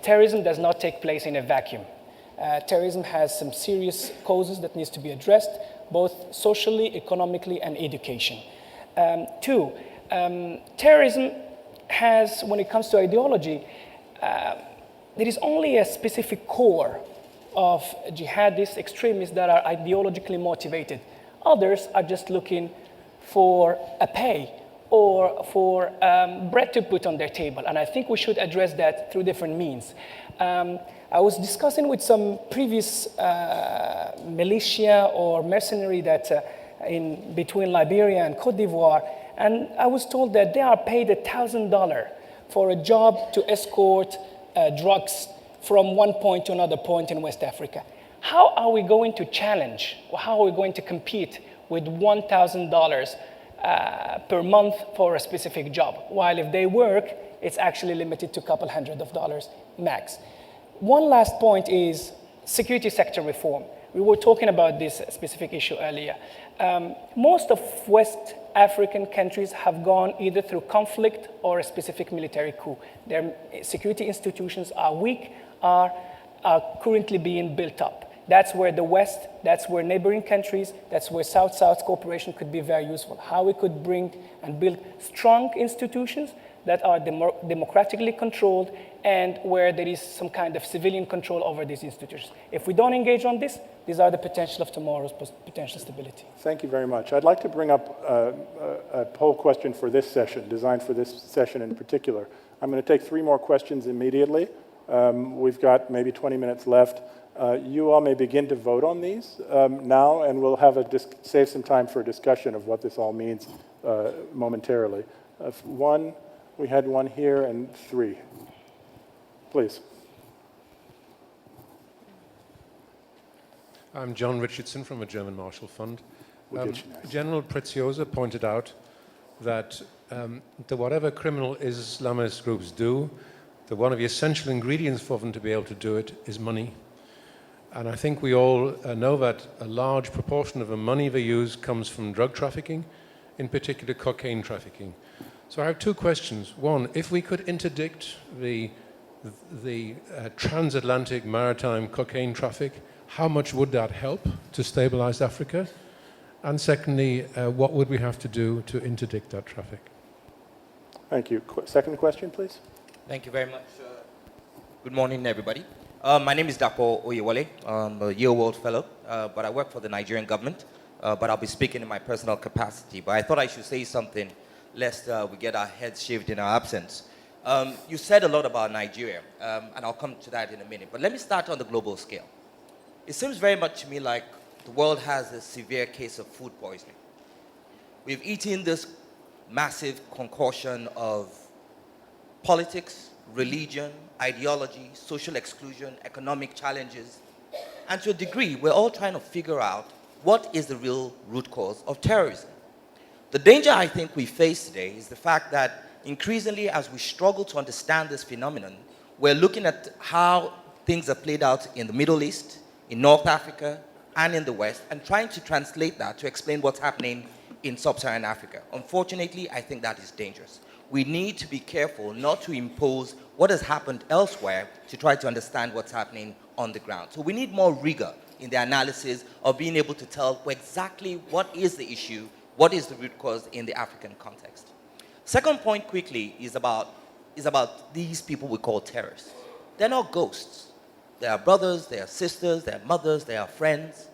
Terrorism does not take place in a vacuum. Terrorism has some serious causes that needs to be addressed, both socially, economically, and education. Two, terrorism has, when it comes to ideology, there is only a specific core of jihadist extremists that are ideologically motivated. Others are just looking for a pay or for bread to put on their table. And I think we should address that through different means. I was discussing with some previous militia or mercenary that in between Liberia and Côte d'Ivoire, and I was told that they are paid $1,000 for a job to escort drugs from one point to another point in West Africa. How are we going to challenge, or how are we going to compete with $1,000 per month for a specific job? While if they work, it's actually limited to a couple $100s max. One last point is security sector reform. We were talking about this specific issue earlier. Most of West African countries have gone either through conflict or a specific military coup. Their security institutions are weak, are currently being built up. That's where the West, that's where neighboring countries, that's where South-South cooperation could be very useful. How we could bring and build strong institutions that are democratically controlled and where there is some kind of civilian control over these institutions. If we don't engage on this, these are the potential of tomorrow's potential stability. Thank you very much. I'd like to bring up a poll question for this session, designed for this session in particular. I'm going to take 3 more questions immediately. We've got maybe 20 minutes left. You all may begin to vote on these now, and we'll have save some time for a discussion of what this all means momentarily. We had 1 here and 3. Please. I'm John Richardson from a German Marshall Fund. General Preziosa pointed out that whatever criminal Islamist groups do, that one of the essential ingredients for them to be able to do it is money. And I think we all know that a large proportion of the money they use comes from drug trafficking, in particular cocaine trafficking. So I have two questions. One, if we could interdict the transatlantic maritime cocaine traffic, how much would that help to stabilize Africa? And secondly, what would we have to do to interdict that traffic? Thank you. Second question, please. Thank you very much. Good morning, everybody. My name is Dapo Oyewole. I'm a Yale World Fellow, but I work for the Nigerian government, but I'll be speaking in my personal capacity. But I thought I should say something, lest we get our heads shaved in our absence. You said a lot about Nigeria, and I'll come to that in a minute. But let me start on the global scale. It seems very much to me like the world has a severe case of food poisoning. We've eaten this massive concoction of politics, religion, ideology, social exclusion, economic challenges. And to a degree, we're all trying to figure out what is the real root cause of terrorism. The danger I think we face today is the fact that increasingly as we struggle to understand this phenomenon, we're looking at how things are played out in the Middle East, in North Africa, and in the West, and trying to translate that to explain what's happening in sub-Saharan Africa. Unfortunately, I think that is dangerous. We need to be careful not to impose what has happened elsewhere to try to understand what's happening on the ground. So we need more rigor in the analysis of being able to tell exactly what is the issue, what is the root cause in the African context. Second point quickly is about these people we call terrorists. They're not ghosts. They are brothers, they are sisters, they are mothers, they are friends.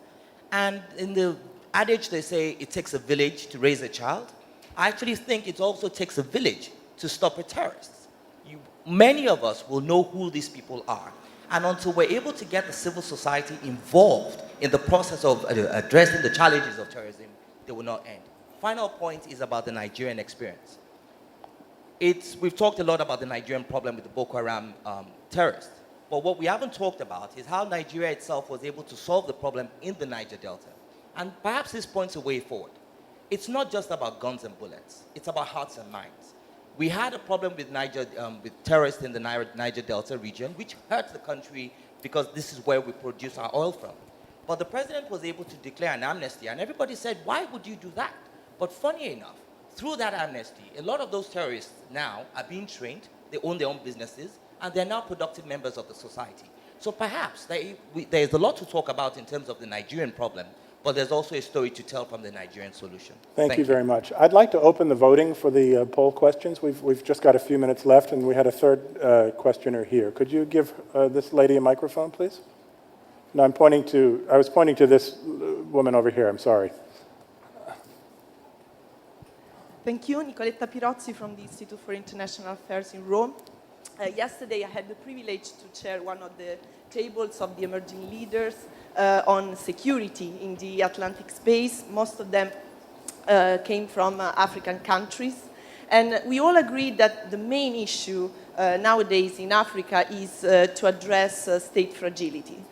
And in the adage they say it takes a village to raise a child. I actually think it also takes a village to stop a terrorist. Many of us will know who these people are. And until we're able to get the civil society involved in the process of addressing the challenges of terrorism, they will not end. Final point is about the Nigerian experience. We've talked a lot about the Nigerian problem with the Boko Haram terrorists. But what we haven't talked about is how Nigeria itself was able to solve the problem in the Niger Delta. And perhaps this points a way forward. It's not just about guns and bullets. It's about hearts and minds. We had a problem with terrorists in the Niger Delta region, which hurt the country because this is where we produce our oil from. But the president was able to declare an amnesty, and everybody said, why would you do that? But funny enough, through that amnesty, a lot of those terrorists now are being trained, they own their own businesses, and they're now productive members of the society. So perhaps there's a lot to talk about in terms of the Nigerian problem, but there's also a story to tell from the Nigerian solution. Thank you very much. I'd like to open the voting for the poll questions. We've just got a few minutes left, and we had a third questioner here. Could you give this lady a microphone, please? No, I was pointing to this woman over here. I'm sorry. Thank you. Nicoletta Pirozzi from the Institute for International Affairs in Rome. Yesterday, I had the privilege to chair one of the tables of the emerging leaders on security in the Atlantic space. Most of them came from African countries. And we all agreed that the main issue nowadays in Africa is to address state fragility.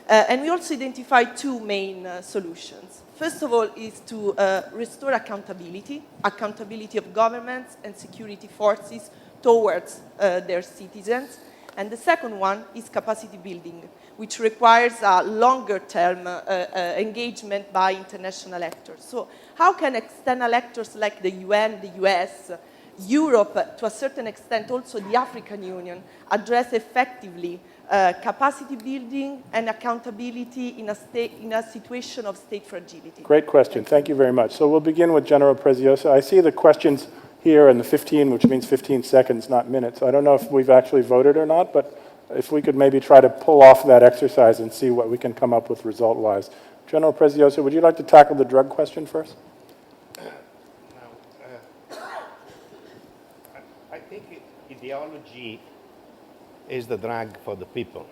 And we also identified two main solutions. First of all is to restore accountability of governments and security forces towards their citizens. And the second one is capacity building, which requires a longer-term engagement by international actors. So how can external actors like the UN, the US, Europe, to a certain extent also the African Union, address effectively capacity building and accountability in a situation of state fragility? Great question. Thank you very much. So we'll begin with General Preziosa. I see the questions here in the 15, which means 15 seconds, not minutes. I don't know if we've actually voted or not, but if we could maybe try to pull off that exercise and see what we can come up with result-wise. General Preziosa, would you like to tackle the drug question first? I think ideology is the drug for the people.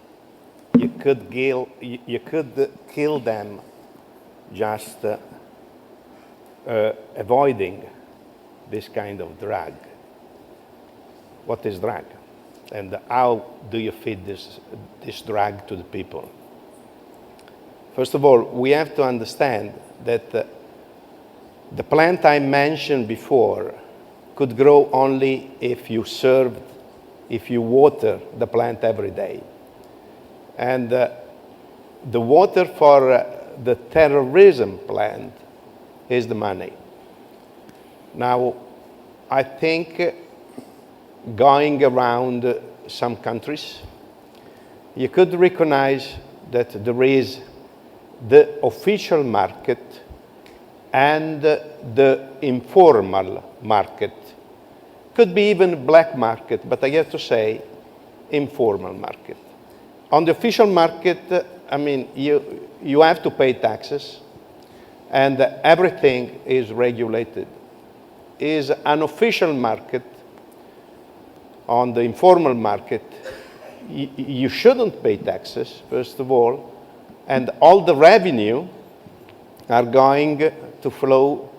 You could kill them just avoiding this kind of drug. What is drug? And how do you feed this drug to the people? First of all, we have to understand that the plant I mentioned before could grow only if you water the plant every day. And the water for the terrorism plant is the money. Now, I think going around some countries, you could recognize that there is the official market and the informal market. Could be even black market, but I have to say informal market. On the official market, I mean, you have to pay taxes and everything is regulated. Is an official market. On the informal market, you shouldn't pay taxes, first of all, and all the revenue are going to flow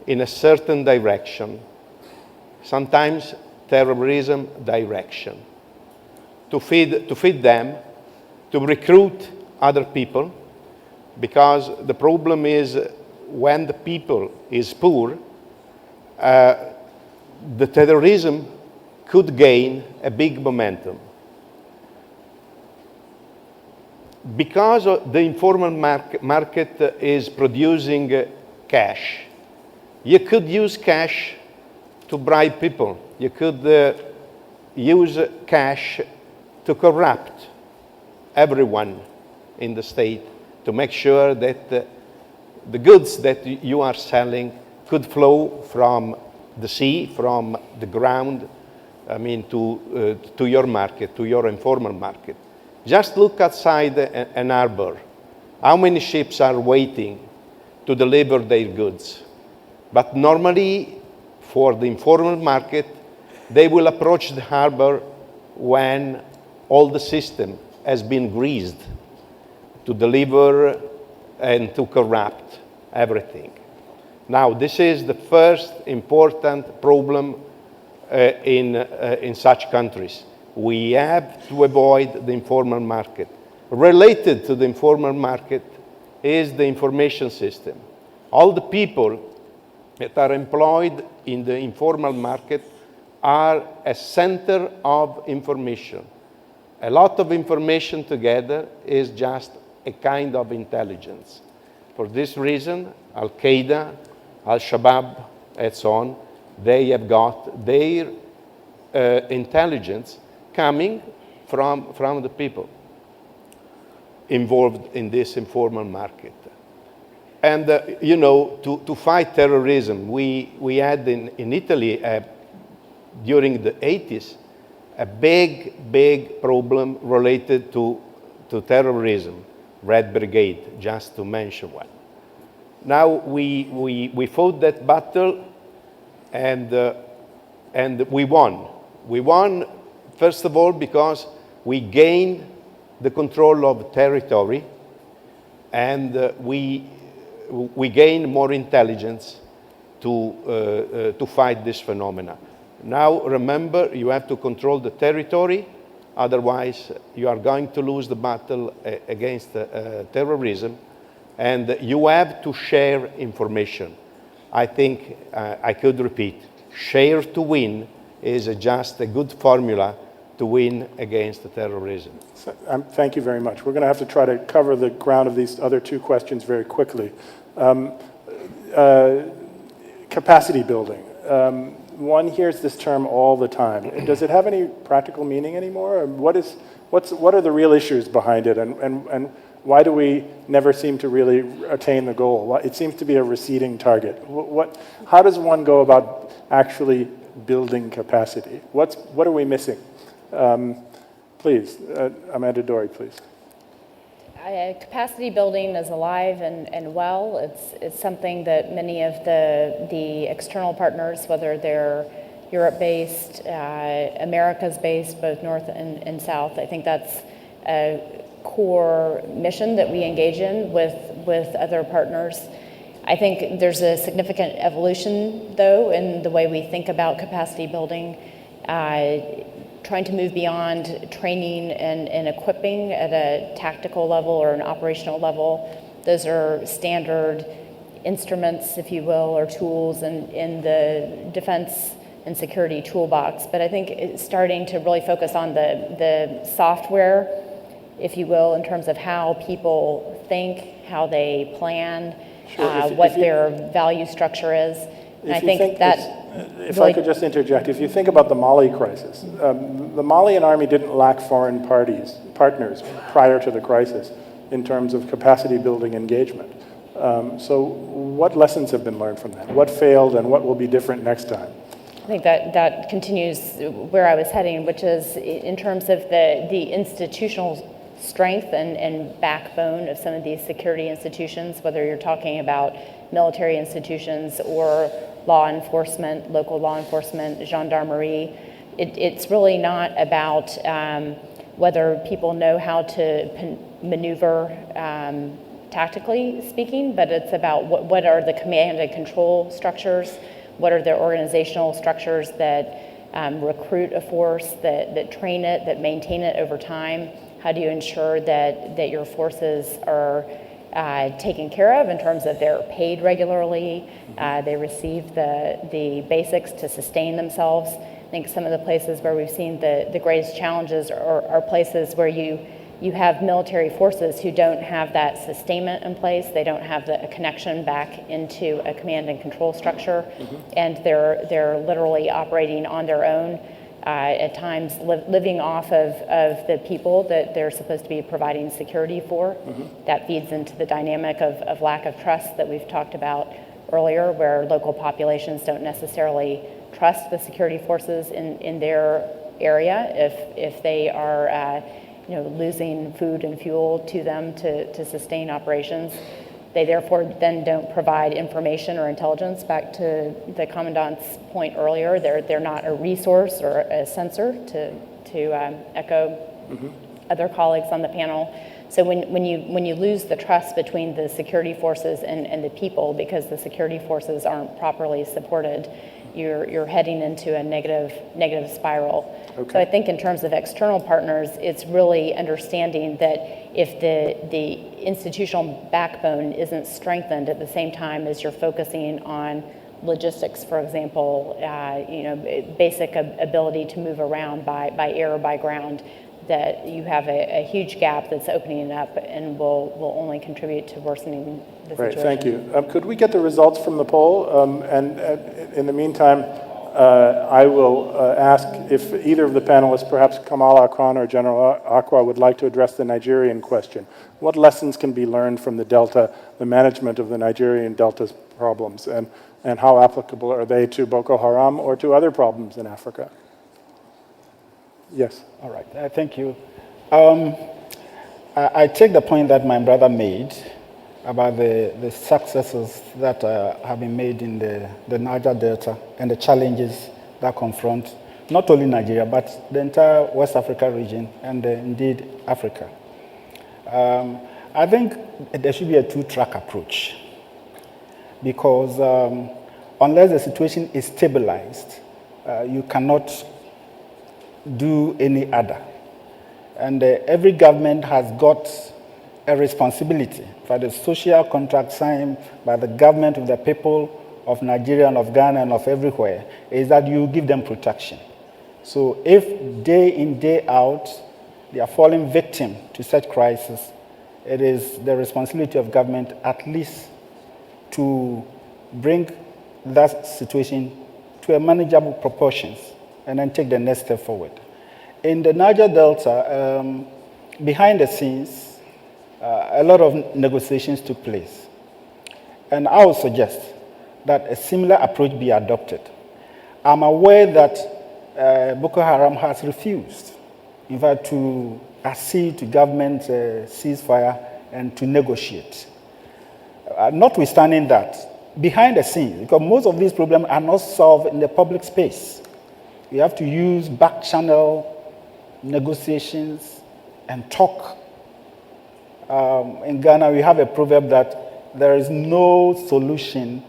in a certain direction, sometimes terrorism direction, to feed them, to recruit other people, because the problem is when the people is poor, the terrorism could gain a big momentum. Because the informal market is producing cash, you could use cash to bribe people. You could use cash to corrupt everyone in the state to make sure that the goods that you are selling could flow from the sea, from the ground, I mean, to your market, to your informal market. Just look outside an harbor. How many ships are waiting to deliver their goods? But normally, for the informal market, they will approach the harbor when all the system has been greased to deliver and to corrupt everything. Now, this is the first important problem in such countries. We have to avoid the informal market. Related to the informal market is the information system. All the people that are employed in the informal market are a center of information. A lot of information together is just a kind of intelligence. For this reason, Al-Qaeda, Al-Shabaab, and so on, they have got their intelligence coming from the people involved in this informal market. And, you know, to fight terrorism, we had in Italy, during the 80s, a big problem related to terrorism, Red Brigade, just to mention one. Now, we fought that battle, and we won. We won, first of all, because we gained the control of territory, and we gained more intelligence to fight this phenomena. Now, remember, you have to control the territory, otherwise you are going to lose the battle against terrorism, and you have to share information. I think I could repeat, share to win is just a good formula to win against terrorism. So, thank you very much. We're going to have to try to cover the ground of these other two questions very quickly. Capacity building. One hears this term all the time. Does it have any practical meaning anymore? What are the real issues behind it, and why do we never seem to really attain the goal? It seems to be a receding target. How does one go about actually building capacity? What are we missing? Please, Amanda Dory, please. Capacity building is alive and well. It's something that many of the external partners, whether they're Europe-based, Americas-based, both North and South, I think that's a core mission that we engage in with other partners. I think there's a significant evolution, though, in the way we think about capacity building, trying to move beyond training and equipping at a tactical level or an operational level. Those are standard instruments, if you will, or tools in the defense and security toolbox. But I think it's starting to really focus on the software, if you will, in terms of how people think, how they plan, what their value structure is. And I think that... If I could just interject, if you think about the Mali crisis, the Malian army didn't lack foreign partners prior to the crisis in terms of capacity building engagement. So what lessons have been learned from that? What failed and what will be different next time? I think that continues where I was heading, which is in terms of the institutional strength and backbone of some of these security institutions, whether you're talking about military institutions or law enforcement, local law enforcement, gendarmerie. It's really not about whether people know how to maneuver tactically speaking, but it's about what are the command and control structures, what are the organizational structures that recruit a force, that train it, that maintain it over time. How do you ensure that your forces are taken care of in terms of they're paid regularly, they receive the basics to sustain themselves. I think some of the places where we've seen the greatest challenges are places where you have military forces who don't have that sustainment in place, they don't have a connection back into a command and control structure, and they're literally operating on their own, at times living off of the people that they're supposed to be providing security for. That feeds into the dynamic of lack of trust that we've talked about earlier, where local populations don't necessarily trust the security forces in their area if they are losing food and fuel to them to sustain operations. They therefore then don't provide information or intelligence. Back to the Commandant's point earlier, they're not a resource or a sensor, to echo other colleagues on the panel. So when you lose the trust between the security forces and the people, because the security forces aren't properly supported, you're heading into a negative spiral. Okay. So I think in terms of external partners, it's really understanding that if the institutional backbone isn't strengthened at the same time as you're focusing on logistics, for example, basic ability to move around by air or by ground, that you have a huge gap that's opening up and will only contribute to worsening the situation. Right, thank you. Could we get the results from the poll? And in the meantime, I will ask if either of the panelists, perhaps Kamal Akran or General Akwa, would like to address the Nigerian question. What lessons can be learned from the Delta, the management of the Nigerian Delta's problems, and how applicable are they to Boko Haram or to other problems in Africa? Yes. All right. Thank you. I take the point that my brother made about the successes that have been made in the Niger Delta and the challenges that confront not only Nigeria, but the entire West Africa region and indeed Africa. I think there should be a two-track approach because unless the situation is stabilized, you cannot do any other. And every government has got a responsibility for the social contract signed by the government of the people of Nigeria and of Ghana and of everywhere, is that you give them protection. So if day in, day out, they are falling victim to such crisis, it is the responsibility of government at least to bring that situation to a manageable proportions and then take the next step forward. In the Niger Delta, behind the scenes, a lot of negotiations took place. And I would suggest that a similar approach be adopted. I'm aware that Boko Haram has refused, in fact, to accede to government ceasefire and to negotiate. Notwithstanding that, behind the scenes, because most of these problems are not solved in the public space, we have to use back-channel negotiations and talk. In Ghana, we have a proverb that there is no solution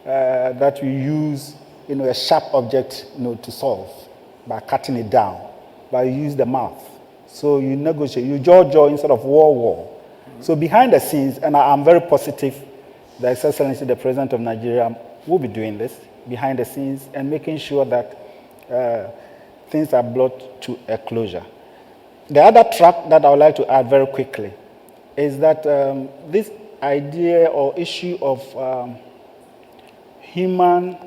that we use, a sharp object, to solve by cutting it down, but you use the mouth. So you negotiate, you jaw instead of war. So behind the scenes, and I'm very positive that His Excellency the President of Nigeria will be doing this, behind the scenes and making sure that things are brought to a closure. The other track that I would like to add very quickly is that this idea or issue of human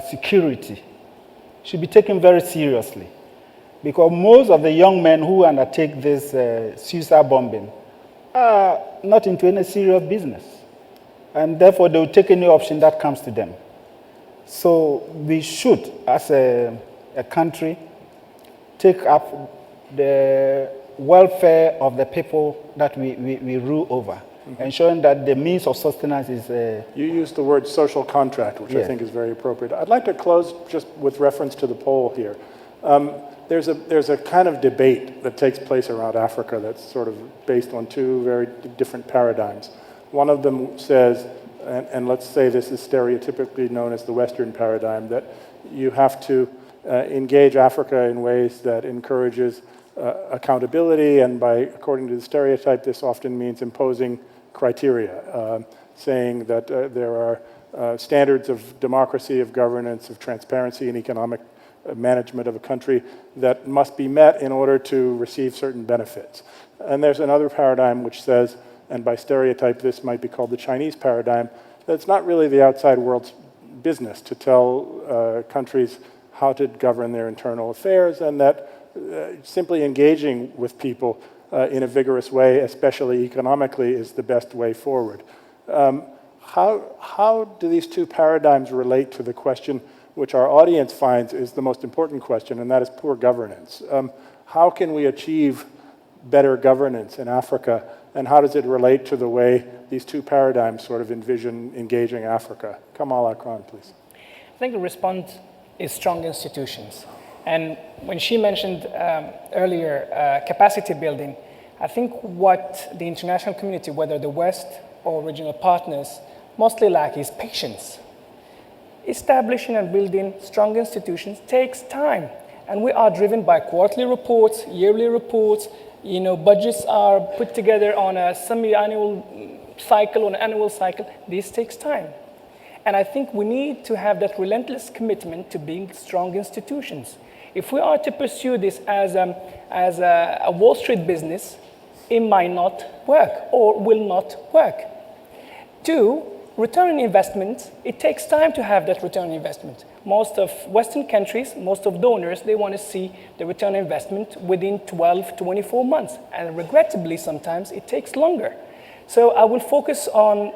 security should be taken very seriously, because most of the young men who undertake this suicide bombing are not into any serious business, and therefore they will take any option that comes to them. So we should, as a country, take up the welfare of the people that we rule over, ensuring that the means of sustenance is... You used the word social contract, which I think is very appropriate. I'd like to close just with reference to the poll here. There's a kind of debate that takes place around Africa that's sort of based on two very different paradigms. One of them says, and let's say this is stereotypically known as the Western paradigm, that you have to engage Africa in ways that encourages accountability, and according to the stereotype, this often means imposing criteria, saying that there are standards of democracy, of governance, of transparency, and economic management of a country that must be met in order to receive certain benefits. And there's another paradigm which says, and by stereotype this might be called the Chinese paradigm, that it's not really the outside world's business to tell countries how to govern their internal affairs, and that simply engaging with people in a vigorous way, especially economically, is the best way forward. How do these two paradigms relate to the question which our audience finds is the most important question, and that is poor governance? How can we achieve better governance in Africa, and how does it relate to the way these two paradigms sort of envision engaging Africa? Kamal, please. I think the response is strong institutions. And when she mentioned earlier capacity building, I think what the international community, whether the West or regional partners, mostly lack is patience. Establishing and building strong institutions takes time. And we are driven by quarterly reports, yearly reports. You know, budgets are put together on a semi-annual cycle, on an annual cycle. This takes time. And I think we need to have that relentless commitment to being strong institutions. If we are to pursue this as a Wall Street business, it might not work or will not work. Two, return on investment. It takes time to have that return on investment. Most of Western countries, most of donors, they want to see the return on investment within 12, 24 months. And regrettably, sometimes it takes longer. So I will focus on,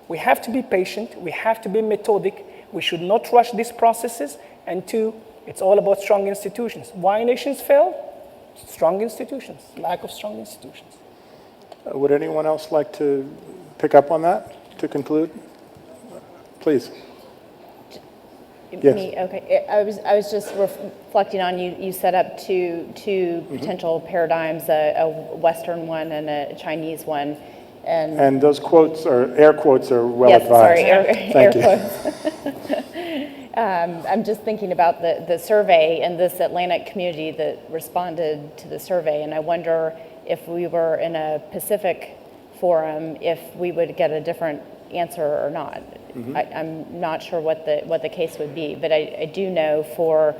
we have to be patient, we have to be methodic, we should not rush these processes. And two, it's all about strong institutions. Why nations fail? Strong institutions, lack of strong institutions. Would anyone else like to pick up on that to conclude? Please. Yes. Me, okay. I was just reflecting on you set up two potential paradigms, a Western one and a Chinese one. And those quotes, or air quotes, are well yes, advised. Sorry, air quotes. I'm just thinking about the survey and this Atlantic community that responded to the survey, and I wonder if we were in a Pacific forum, if we would get a different answer or not. I'm not sure what the case would be, but I do know for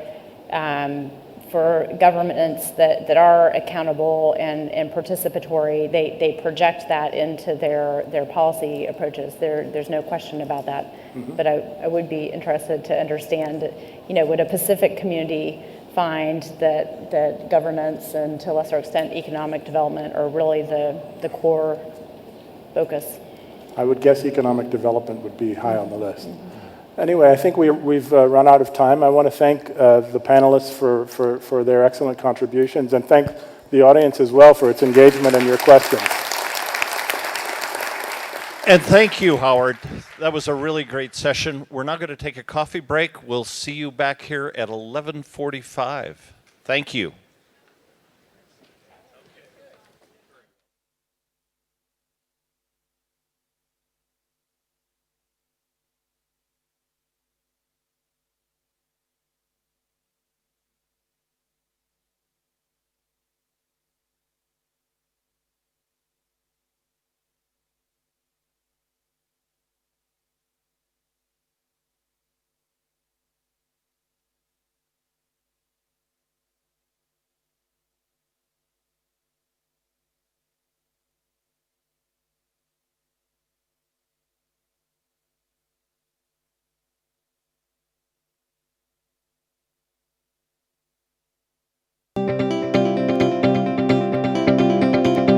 governments that are accountable and participatory, they project that into their policy approaches. There's no question about that. But I would be interested to understand, would a Pacific community find that governance and to a lesser extent economic development are really the core focus? I would guess economic development would be high on the list. Anyway, I think we've run out of time. I want to thank the panelists for their excellent contributions, and thank the audience as well for its engagement and your questions. And thank you, Howard. That was a really great session. We're now going to take a coffee break. We'll see you back here at 11:45. Thank you.